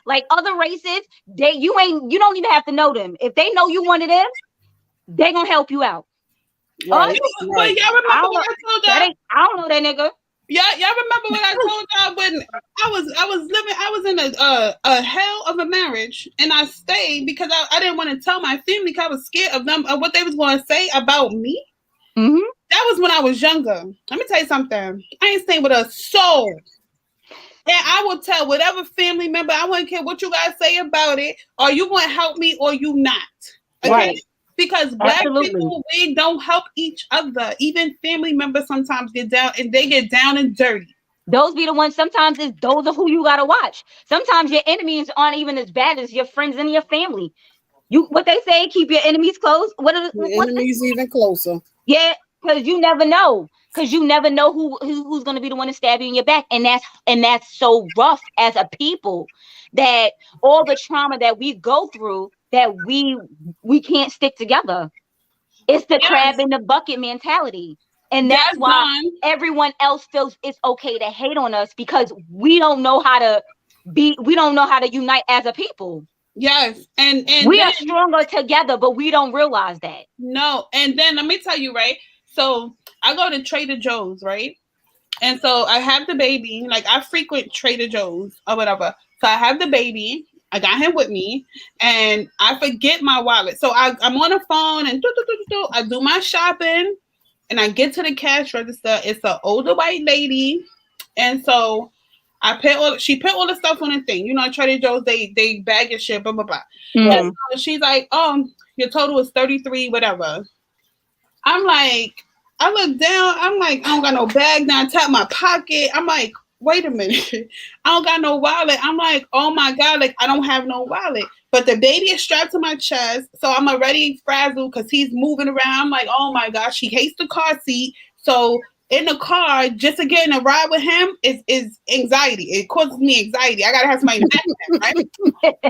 Like other races, you don't even have to know them. If they know you one of them, they gonna help you out. Right. But y'all remember what I told y'all? I don't know that nigga. Y'all remember what I told y'all when I was in a hell of a marriage, and I stayed because I didn't want to tell my family because I was scared of them, of what they was going to say about me. Mm-hmm. That was when I was younger. Let me tell you something. I ain't staying with a soul. And I will tell whatever family member, I wouldn't care what you guys say about it. Are you going to help me or you not? Okay? Right. Because black people, we don't help each other. Even family members sometimes get down, and they get down and dirty. Those be the ones. Sometimes those are who you gotta watch. Sometimes your enemies aren't even as bad as your friends and your family. What they say, keep your enemies close. Enemies even closer. Yeah, because you never know. Because you never know who's gonna be the one to stab you in your back, and that's so rough as a people. That all the trauma that we go through, that we can't stick together. It's the crab in the bucket mentality. And that's why everyone else feels it's okay to hate on us, because we don't know how to unite as a people. Yes. And we are stronger together, but we don't realize that. No. And then let me tell you, right? So I go to Trader Joe's, right? And so I have the baby, like I frequent Trader Joe's or whatever. So I have the baby. I got him with me, and I forget my wallet. So I'm on the phone, and I do my shopping, and I get to the cash register. It's an older white lady, and so she put all the stuff on the thing. You know, Trader Joe's, they bag your shit, blah blah blah. Mm-hmm. And so she's like, your total is 33, whatever. I'm like, I look down. I'm like, I don't got no bag. Now I tap my pocket. I'm like, wait a minute, I don't got no wallet. I'm like, oh my God, like I don't have no wallet. But the baby is strapped to my chest, so I'm already frazzled because he's moving around. I'm like, oh my gosh, he hates the car seat. So in the car, just to get in a ride with him is anxiety. It causes me anxiety. I gotta have somebody to him, right?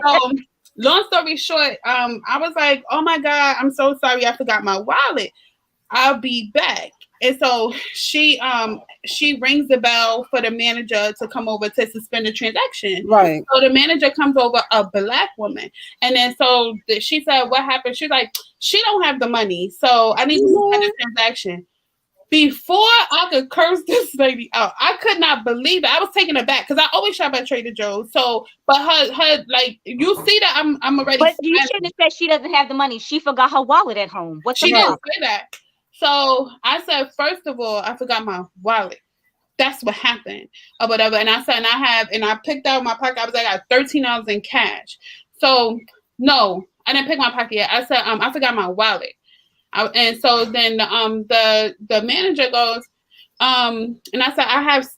So long story short, I was like, oh my God, I'm so sorry, I forgot my wallet. I'll be back. And so she rings the bell for the manager to come over to suspend the transaction. Right. So the manager comes over, a black woman. And then so she said, what happened? She's like, she don't have the money. So I need to suspend the transaction. Before I could curse this lady out, I could not believe it. I was taken aback because I always shop at Trader Joe's. So, but her like, you see that I'm already. But you shouldn't have said she doesn't have the money. She forgot her wallet at home. She didn't say that. So I said, first of all, I forgot my wallet. That's what happened or whatever. And I said, and I picked out my pocket. I was like, I got $13 in cash. So no, I didn't pick my pocket yet. I said, I forgot my wallet. And so then the manager goes, and I said,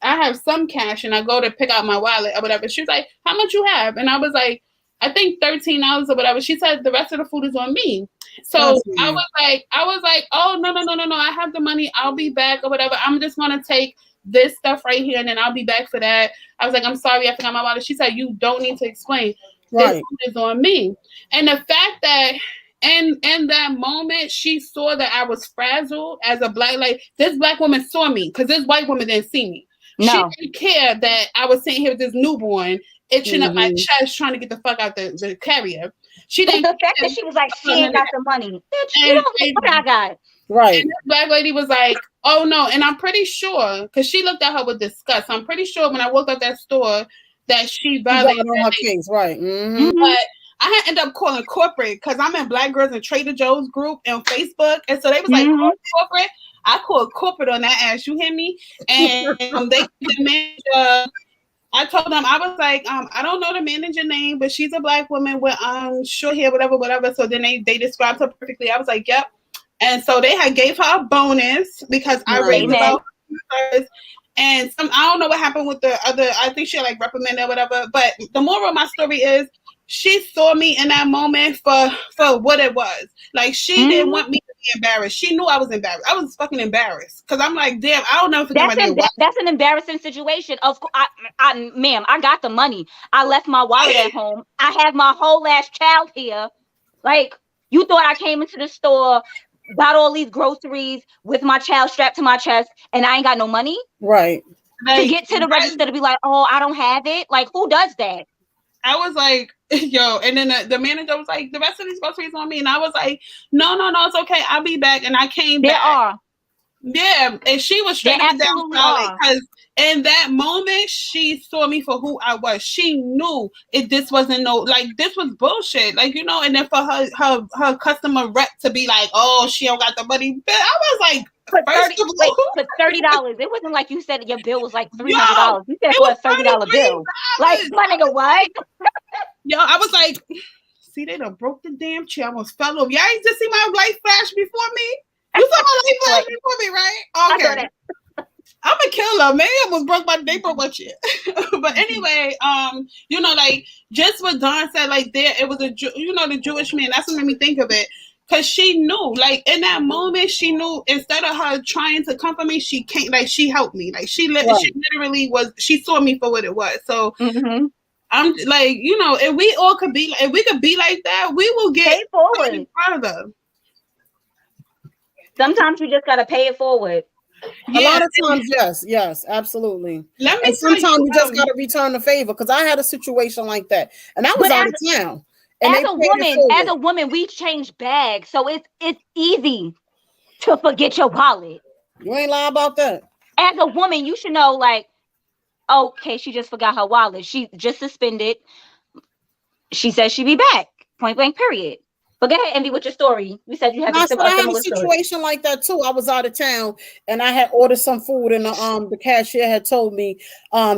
I have some cash, and I go to pick out my wallet or whatever. She was like, how much you have? And I was like, I think $13 or whatever. She said the rest of the food is on me. So I was like, oh no, I have the money. I'll be back or whatever. I'm just gonna take this stuff right here, and then I'll be back for that. I was like, I'm sorry, I forgot my wallet. She said, you don't need to explain. This food is on me. And the fact that in that moment, she saw that I was frazzled as a black, like this black woman saw me because this white woman didn't see me. No. She didn't care that I was sitting here with this newborn itching up my chest trying to get the fuck out the carrier. She didn't. The fact that she was like, she ain't got the money. Bitch, you don't know what I got. Right. And this black lady was like, oh no. And I'm pretty sure, because she looked at her with disgust. I'm pretty sure when I walked out that store that she violated her case. Right. Mm-hmm. But I had ended up calling corporate because I'm in Black Girls and Trader Joe's group on Facebook. And so they was like, oh, corporate. I called corporate on that ass. You hear me? And the manager, I told them, I was like, I don't know the manager name, but she's a black woman with short hair, whatever. So then they described her perfectly. I was like, yep. And so they had gave her a bonus because I raised about and I don't know what happened with the other. I think she like reprimanded or whatever. But the moral of my story is she saw me in that moment for what it was. Like she didn't want me to be embarrassed. She knew I was embarrassed. I was fucking embarrassed because I'm like, damn, I don't know if that's an embarrassing situation. Of course, ma'am, I got the money. I left my wallet at home. I have my whole ass child here. Like you thought I came into the store, got all these groceries with my child strapped to my chest, and I ain't got no money. Right. To get to the register to be like, oh, I don't have it. Like who does that? I was like, yo, and then the manager was like, the rest of these groceries on me. And I was like, no, it's okay. I'll be back. And I came back. Yeah. And she was straight down because in that moment, she saw me for who I was. She knew this wasn't this was bullshit. Like, you know, and then for her customer rep to be like, oh, she don't got the money. I was like, for $30. It wasn't like you said your bill was like $300. You said it was a $30 bill. Like, my nigga, what? Yo, I was like, see, they done broke the damn chair. I almost fell over. Y'all ain't just see my light flash before me? You saw my light flash before me, right? Okay. I'm a killer, man. They broke my chair. But anyway, you know, like just what Dawn said, like it was the Jewish man. That's what made me think of it. Cause she knew, like in that moment, she knew instead of her trying to comfort me, she came, like she helped me, like she literally was. She saw me for what it was. So I'm like, you know, if we could be like that, we will get forward further. Sometimes we just gotta pay it forward. A lot of times, yes, absolutely. And sometimes you just gotta return the favor. Cause I had a situation like that, and I was out of town. And as a woman, we change bags, so it's easy to forget your wallet. You ain't lying about that. As a woman, you should know, like, okay, she just forgot her wallet. She just suspended. She says she'll be back. Point blank. Period. But go ahead, Envy, with your story. You said you had a situation like that too. I was out of town and I had ordered some food, and the cashier had told me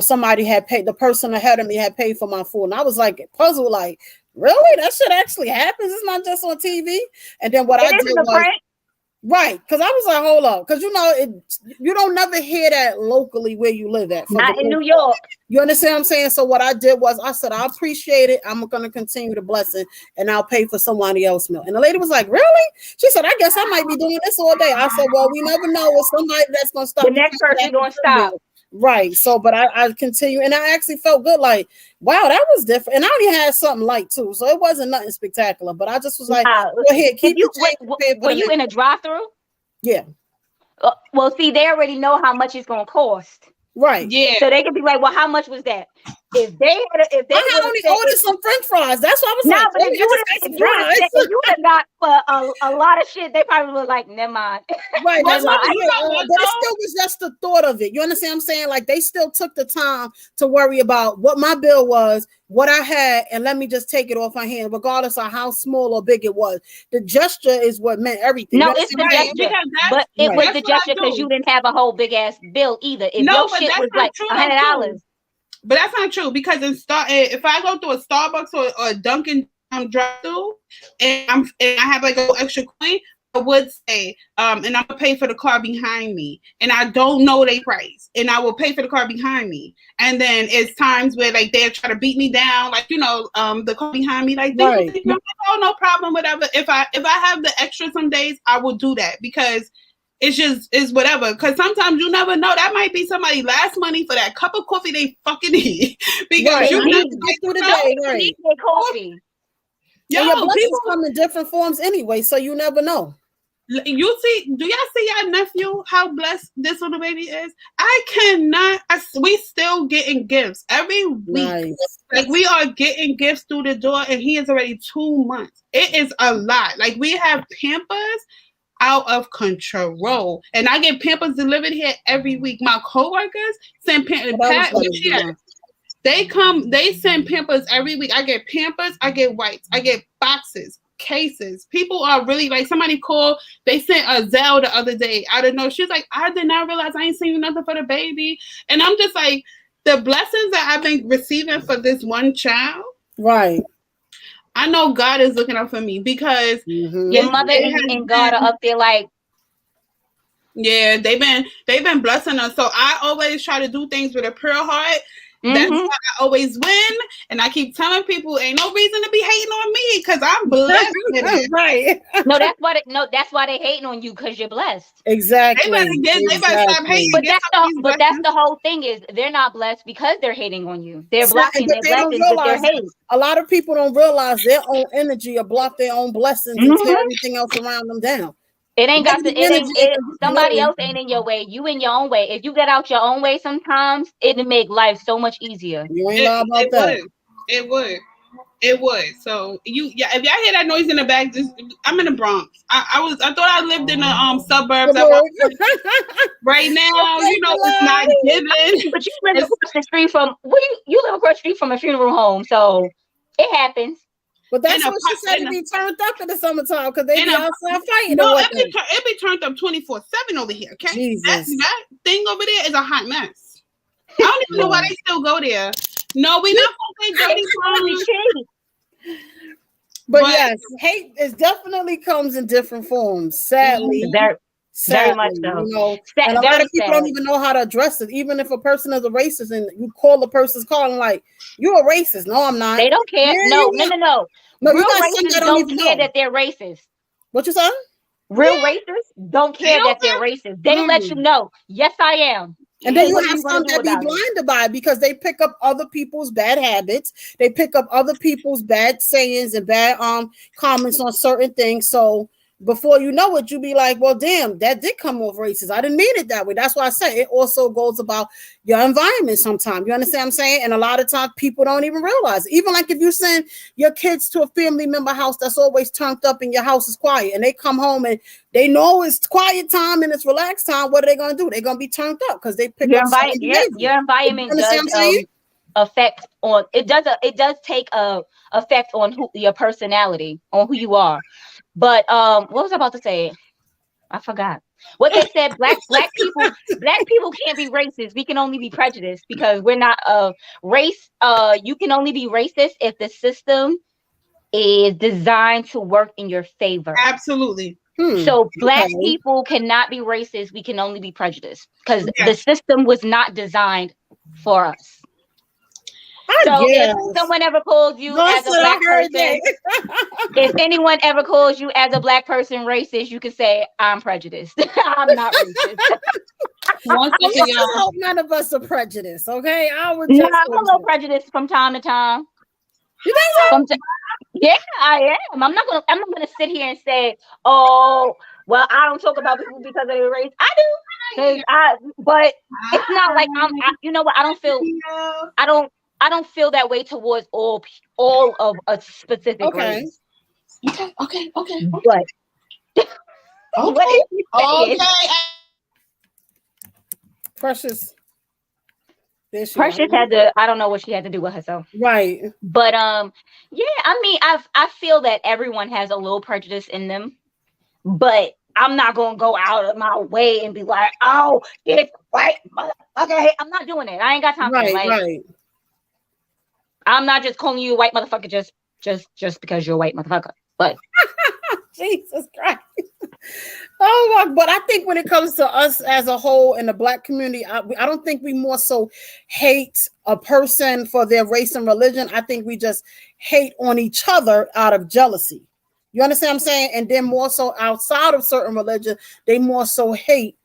somebody had paid. The person ahead of me had paid for my food, and I was like puzzled, like. Really? That shit actually happens. It's not just on TV. And then what I did was right, because I was like, hold up, because you know you don't never hear that locally where you live at. Not in New York. You understand what I'm saying? So what I did was I said, I appreciate it. I'm gonna continue the blessing, and I'll pay for somebody else's meal. And the lady was like, really? She said, I guess I might be doing this all day. I said, well, we never know. It's somebody that's gonna stop. The next person gonna stop. Right. So, but I continue, and I actually felt good. Like, wow, that was different. And I only had something light too, so it wasn't nothing spectacular. But I just was like, go ahead, keep were you in a drive-through? Yeah. Well, see, they already know how much it's gonna cost. Right. Yeah. So they could be like, well, how much was that? If they I only ordered some French fries. That's what I was no, like. but if you would have got for a lot of shit, they probably would like, never mind. Right. That's what I You know was what, but it though? still was just the thought of it. You understand what I'm saying? Like they still took the time to worry about what my bill was, what I had, and let me just take it off my hand, regardless of how small or big it was. The gesture is what meant everything. No, You it's the understand what I'm saying? gesture, Because but it Right. was That's the what I gesture because do. you didn't have a whole big ass bill either. If No, your but shit that's was not like true, though, $100, But that's not true because if I go through a Starbucks or a Dunkin' drive-through and I have like an extra coin, I would say, and I'm gonna pay for the car behind me, and I don't know their price, and I will pay for the car behind me. And then it's times where like they'll try to beat me down, like the car behind me, like Right. I'm like, oh, no problem, whatever. If I have the extra some days, I will do that because it's whatever. Because sometimes you never know. That might be somebody last money for that cup of coffee they fucking need. Because Right. you I need never to get through the know. day, right. need their coffee. And your blessings People, come in different forms anyway, so you never know. do y'all see your nephew, how blessed this little baby is? We still getting gifts every week. Nice. Like we are getting gifts through the door, and he is already 2 months. It is a lot. Like we have Pampers out of control, and I get Pampers delivered here every week. My coworkers send Pampers. They send Pampers every week. I get Pampers, I get wipes, I get boxes, cases. People are really like, somebody called, they sent a Zelle the other day. I don't know. She's like, I did not realize I ain't seen nothing for the baby. And I'm just like, the blessings that I've been receiving for this one child. Right. I know God is looking out for me because Your mother and God are up there like, yeah, they've been blessing us. So I always try to do things with a pure heart. That's why I always win. And I keep telling people ain't no reason to be hating on me because I'm blessed with it. Right. that's why they hating on you because you're blessed. Exactly. They better stop hating. But that's the whole thing is they're not blessed because they're hating on you. They're blocking their blessings with their hate. A lot of people don't realize their own energy will block their own blessings and tear everything else around them down. Somebody else ain't in your way. You in your own way. If you get out your own way sometimes, it'll make life so much easier. You ain't know about that. It would. So if y'all hear that noise in the back, I'm in the Bronx. I thought I lived in the suburbs. Right now, it's not given. But you live across the street from you live across the street from a funeral home, so it happens. But that's what she said to be turned up in the summertime because they be outside fighting. No, it be turned up 24/7 over here. Okay, Jesus. That thing over there is a hot mess. I don't even know why they still go there. No, we not gonna say dirty clothes. But yes, hate definitely comes in different forms. Sadly, very much so. And a lot of people don't even know how to address it. Even if a person is a racist and you call the person's calling like, you're a racist. No, I'm not. They don't care. No. No, Real racists don't care that they're racist. What you say? Real racists don't care that they're racist. They let you know, yes, I am. And then you have some that be blinded by it because they pick up other people's bad habits. They pick up other people's bad sayings and bad comments on certain things. So before you know it, you be like, well, damn, that did come off racist. I didn't mean it that way. That's why I say it also goes about your environment sometimes. You understand what I'm saying? And a lot of times people don't even realize it. Even like if you send your kids to a family member house that's always turned up and your house is quiet and they come home and they know it's quiet time and it's relaxed time, what are they going to do? They're going to be turned up because they pick up your environment does affect on it does take a effect on your personality, on who you are. But what was I about to say? I forgot. What they said, black people can't be racist. We can only be prejudiced because we're not race. You can only be racist if the system is designed to work in your favor. Absolutely. So black people cannot be racist. We can only be prejudiced because the system was not designed for us. So if someone ever calls you as a black person, if anyone ever calls you as a black person racist, you can say, I'm prejudiced. I'm not racist. I hope none of us are prejudiced, okay? I'm a little prejudiced from time to time. You think so? Yeah, I am. I'm not gonna sit here and say, oh, well, I don't talk about people because of their race. I do, but it's not like you know what? I don't feel that way towards all of a specific race. Okay. But what is you saying? Precious. Precious had to. I don't know what she had to do with herself. Right. But yeah. I mean, I feel that everyone has a little prejudice in them, but I'm not gonna go out of my way and be like, oh, this white motherfucker. I'm not doing it. I ain't got time for it. Like, right. I'm not just calling you a white motherfucker just because you're a white motherfucker. But Jesus Christ. Oh my, but I think when it comes to us as a whole in the Black community, I don't think we more so hate a person for their race and religion. I think we just hate on each other out of jealousy. You understand what I'm saying? And then more so outside of certain religion, they more so hate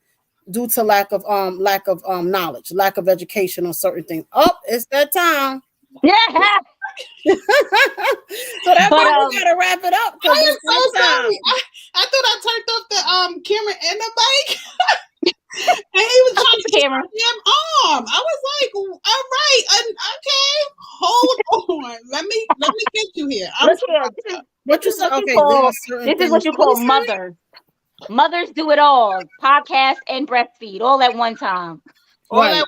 due to lack of knowledge, lack of education on certain things. Oh, it's that time. Yeah. So that's why we gotta wrap it up. I am so sorry. I thought I turned off the camera and the mic. And he was trying to camera him arm. I was like, all right, okay, hold on. Let me get you here. What you say? Okay, this is what you call mothers. Mothers do it all: podcast and breastfeed all at one time. But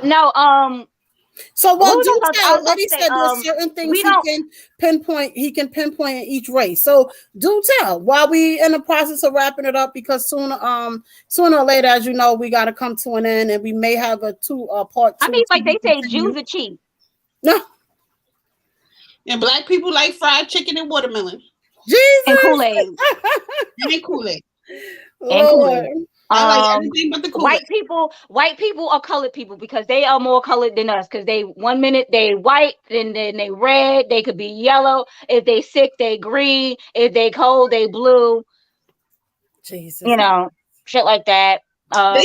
no, so what he said, there's certain things he can pinpoint in each race. So do tell while we in the process of wrapping it up, because sooner or later, as you know, we got to come to an end, and we may have a part 2. I mean, like they say, Jews are cheap. No. And Black people like fried chicken and watermelon. Jesus. And Kool-Aid. And Kool-Aid. And Kool-Aid. I like everything but the Kool-Aid. White people are colored people because they are more colored than us. Because they 1 minute they white, then they red, they could be yellow. If they sick, they green. If they cold, they blue. Jesus. You know, shit like that. There are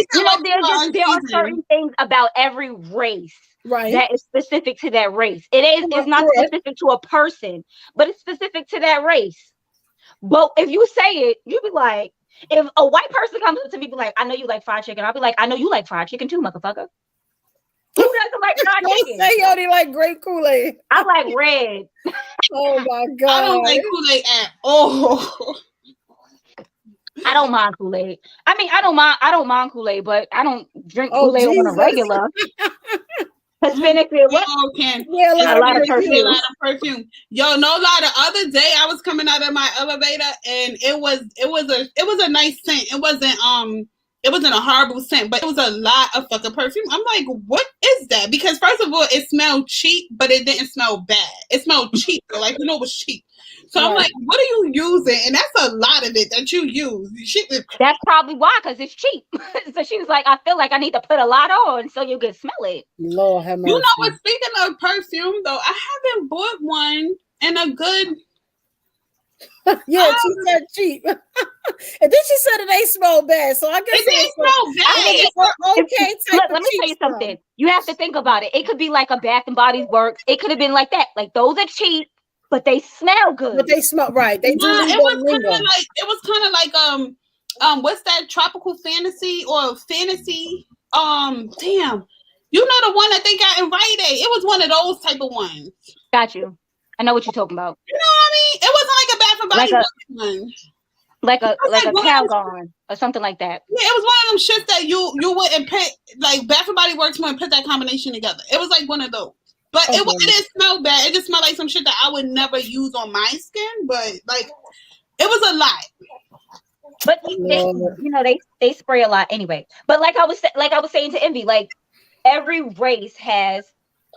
certain things about every race that is specific to that race. It's not specific to a person, but it's specific to that race. But if you say it, you be like, if a white person comes up to me, be like, I know you like fried chicken. I'll be like, I know you like fried chicken too, motherfucker. Who doesn't like fried chicken? Say you only like great Kool-Aid. I like red. Oh my God. I don't like Kool-Aid at all. I don't mind Kool-Aid. I mean, I don't mind Kool-Aid, but I don't drink Kool-Aid on a regular. Hispanic a lot of perfume. Yo, no lie. The other day I was coming out of my elevator and it was a nice scent. It wasn't a horrible scent, but it was a lot of fucking perfume. I'm like, what is that? Because first of all, it smelled cheap, but it didn't smell bad. It smelled cheap, like it was cheap. So I'm like, what are you using? And that's a lot of it that you use. That's probably why, because it's cheap. So she was like, I feel like I need to put a lot on so you can smell it. Lord have mercy. You know what? Speaking of perfume, though, I haven't bought one in a good. Yeah, she said cheap. And then she said it ain't smell bad. So I guess it smell bad. Okay. Look, let me tell you something. You have to think about it. It could be like a Bath and Body Works. It could have been like that. Like those are cheap, but they smell good. But they smell right. They do. It was kind of like what's that tropical fantasy or fantasy? Damn. You know the one that they got in Rite Aid. It was one of those type of ones. Got you. I know what you're talking about. You know what I mean? It wasn't like a Bath and Body Works one. Like a Calgon or something like that. Yeah, it was one of them shits that you wouldn't put, like Bath and Body Works wouldn't put that combination together. It was like one of those. But it didn't smell bad. It just smelled like some shit that I would never use on my skin. But like, it was a lot. But they spray a lot anyway. But like I was saying to Envy, like every race has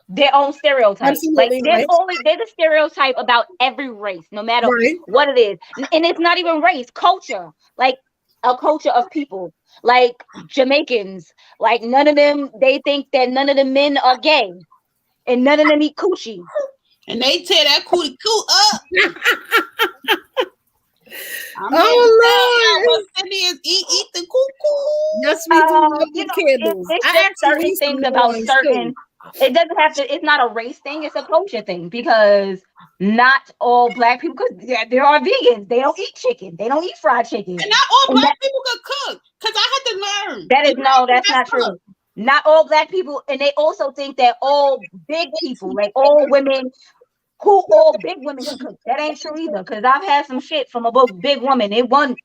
their own stereotypes. Like there's a stereotype about every race, no matter what it is. And it's not even race, culture. Like a culture of people. Like Jamaicans, like none of them, they think that none of the men are gay. And none of them eat coochie. And they tear that coochie up. Lord! Eat the cuckoo. Yes, we do. It's just certain things about certain It doesn't have to. It's not a race thing. It's a culture thing because not all black people. Because there are vegans. They don't eat chicken. They don't eat fried chicken. And not all black people could cook. Because I had to learn. That is no. That's not true. Not all black people, and they also think that all big people, like all women, all big women can cook. That ain't true either. Because I've had some shit from a big woman. It wasn't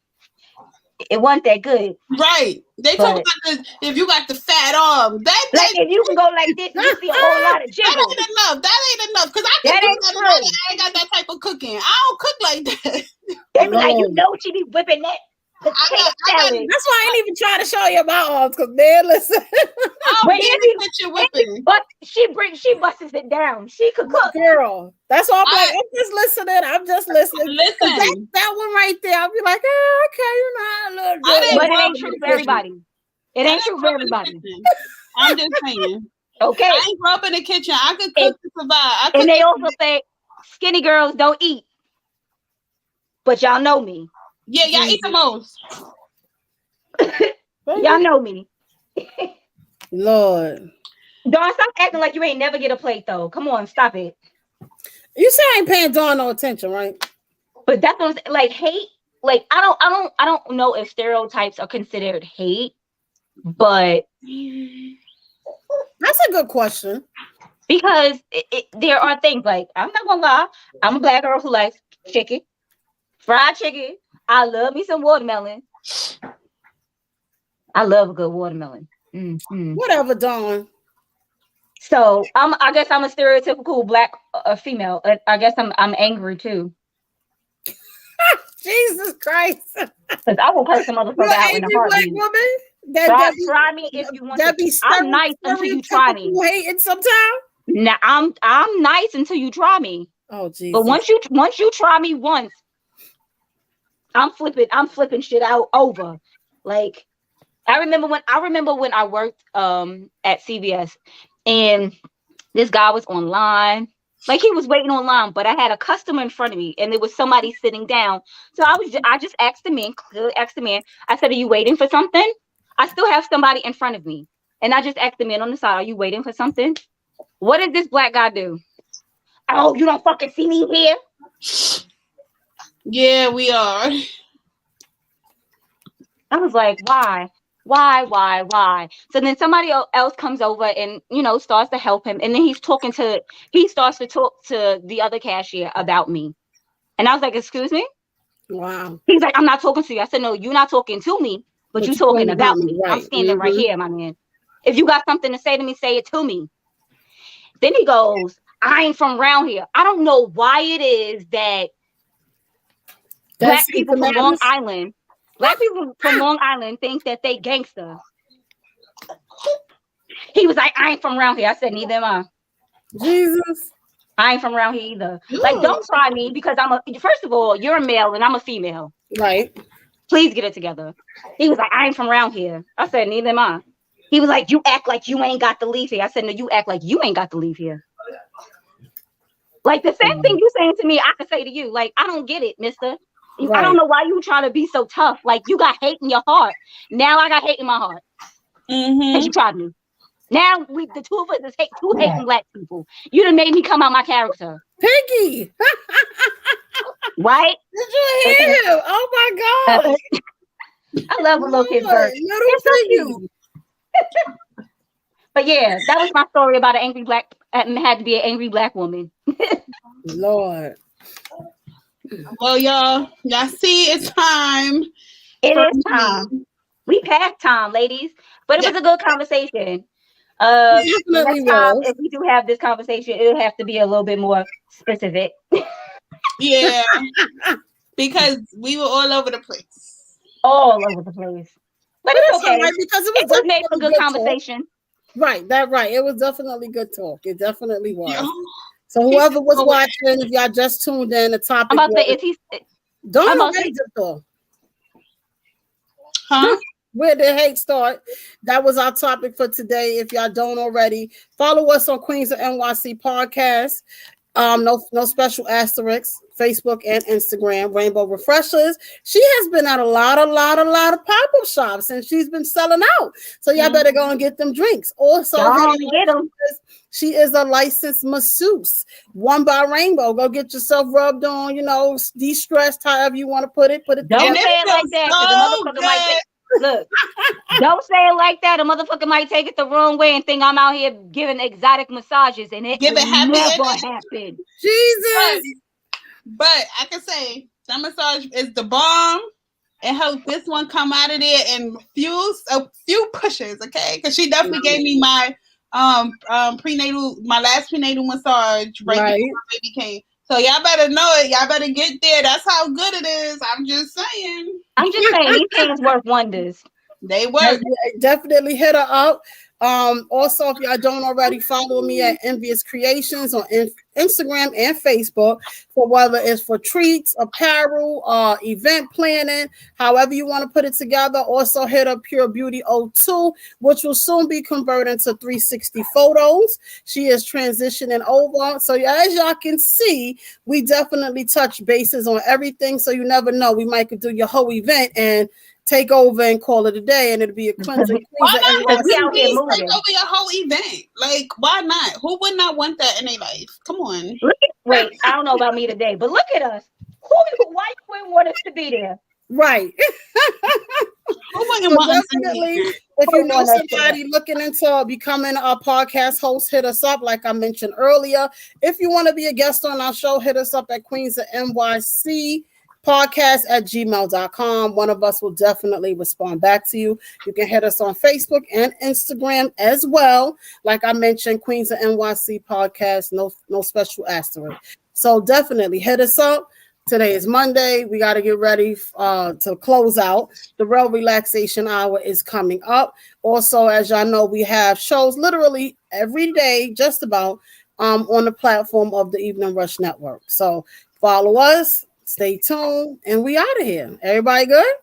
that good. Right. They talk about if you got the fat arm. If you can go like this, you see a whole lot of jiggle. That ain't enough. That ain't enough. Because I ain't got that type of cooking. I don't cook like that. They be like, you know, she be whipping that. That's why I ain't even trying to show you my arms, because man, listen. She busts it down. She could cook. Girl, that's all I'm just listening. I'm just listening. Listen, that one right there, I'll be like, oh, okay, you know, a little good. But it ain't true for everybody. It ain't true for everybody. I'm just saying. Okay. I ain't grew up in the kitchen. I could cook to survive. And they also say skinny girls don't eat. But y'all know me. Yeah, y'all eat the most. Y'all know me. Lord. Dawn, stop acting like you ain't never get a plate though. Come on, stop it. You say I ain't paying Dawn no attention, right? But that's what I'm saying. Like hate, like I don't know if stereotypes are considered hate, but that's a good question. Because there are things like, I'm not gonna lie, I'm a black girl who likes chicken, fried chicken. I love me some watermelon. I love a good watermelon. Mm-hmm. Whatever, Dawn. So I guess I'm a stereotypical black female. I guess I'm angry too. Jesus Christ! Because I will curse some motherfucker out in a heartbeat. Try me if you want to. I'm nice until you try me. Hating sometimes. Now I'm nice until you try me. Oh Jesus! But once you try me once, I'm flipping shit out over. Like I remember when I worked at CVS and this guy was online. Like he was waiting online, but I had a customer in front of me and there was somebody sitting down. So I just asked the man, I said, "Are you waiting for something?" I still have somebody in front of me. And I just asked the man on the side, "Are you waiting for something?" What did this black guy do? "Oh, you don't fucking see me here?" Yeah, we are. I was like, why? So then somebody else comes over and, starts to help him. And then he starts to talk to the other cashier about me. And I was like, excuse me? Wow. He's like, I'm not talking to you. I said, no, you're not talking to me, but you're talking about me. Right. I'm standing right here, my man. If you got something to say to me, say it to me. Then he goes, I ain't from around here. I don't know why it is that black people from Long Island think that they gangster. He was like, I ain't from around here. I said, neither am I. Jesus. I ain't from around here either. Ooh. Like, don't try me because first of all, you're a male and I'm a female. Right. Please get it together. He was like, I ain't from around here. I said, neither am I. He was like, you act like you ain't got to leave here. I said, no, you act like you ain't got to leave here. Like the same thing you saying to me, I can say to you. Like, I don't get it, mister. Right. I don't know why you trying to be so tough. Like, you got hate in your heart. Now I got hate in my heart. Because you tried me. Now the two of us is two hating black people. You done made me come out my character. Piggy! Right? Did you hear him? Oh my God. I love a little kid bird. It's so cute. But yeah, that was my story about an angry black, had to be an angry black woman. Lord. Well, y'all see, it's time. It is time. We passed time, ladies. But it was a good conversation. Next time, if we do have this conversation, it'll have to be a little bit more specific. Yeah. Because we were all over the place. All over the place. But it's okay. Right, because it was made for good conversation. Right, right. It was definitely good talk. It definitely was. Yeah. So whoever was watching, if y'all just tuned in, the topic I'm about to say, if he's don't already talk. Huh? Where did hate start? That was our topic for today. If y'all don't already, follow us on Queens of NYC Podcast. No special asterisks. Facebook and Instagram, Rainbow Refreshers. She has been at a lot of pop-up shops and she's been selling out. So y'all better go and get them drinks. Also, Get them. she is a licensed masseuse. One by Rainbow. Go get yourself rubbed on, de-stressed, however you want to put it. Don't say it like that. The motherfucker might take, look, don't say it like that. A motherfucker might take it the wrong way and think I'm out here giving exotic massages, and it never happened. Jesus. But I can say that massage is the bomb. And help this one come out of there in a few pushes, okay? Because she definitely gave me my my last prenatal massage right before my baby came. So y'all better know it. Y'all better get there. That's how good it is. I'm just saying. These things work wonders. They work. Definitely hit her up. Also, if y'all don't already follow me at Envious Creations on Instagram and Facebook, for whether it's for treats, apparel, event planning, however you want to put it together. Also hit up Pure Beauty 02, which will soon be converted to 360 photos. She is transitioning over. So as y'all can see, we definitely touch bases on everything. So you never know, we might could do your whole event and take over and call it a day, and it'll be a cleansing. Why not? Take over your whole event. Like, why not? Who would not want that in their life? Come on. Wait, I don't know about me today, but look at us. Why you wouldn't want us to be there? Right. Who wouldn't want us to be there? If you know somebody looking into becoming a podcast host, hit us up. Like I mentioned earlier, if you want to be a guest on our show, hit us up at Queens of NYC podcast@gmail.com. One of us will definitely respond back to you. You can hit us on Facebook and Instagram as well. Like I mentioned, Queens of NYC podcast, no special asterisk. So definitely hit us up. Today is Monday. We got to get ready to close out. The Real Relaxation Hour is coming up. Also, as y'all know, we have shows literally every day, just about on the platform of the Evening Rush Network. So follow us. Stay tuned, and we out of here. Everybody good?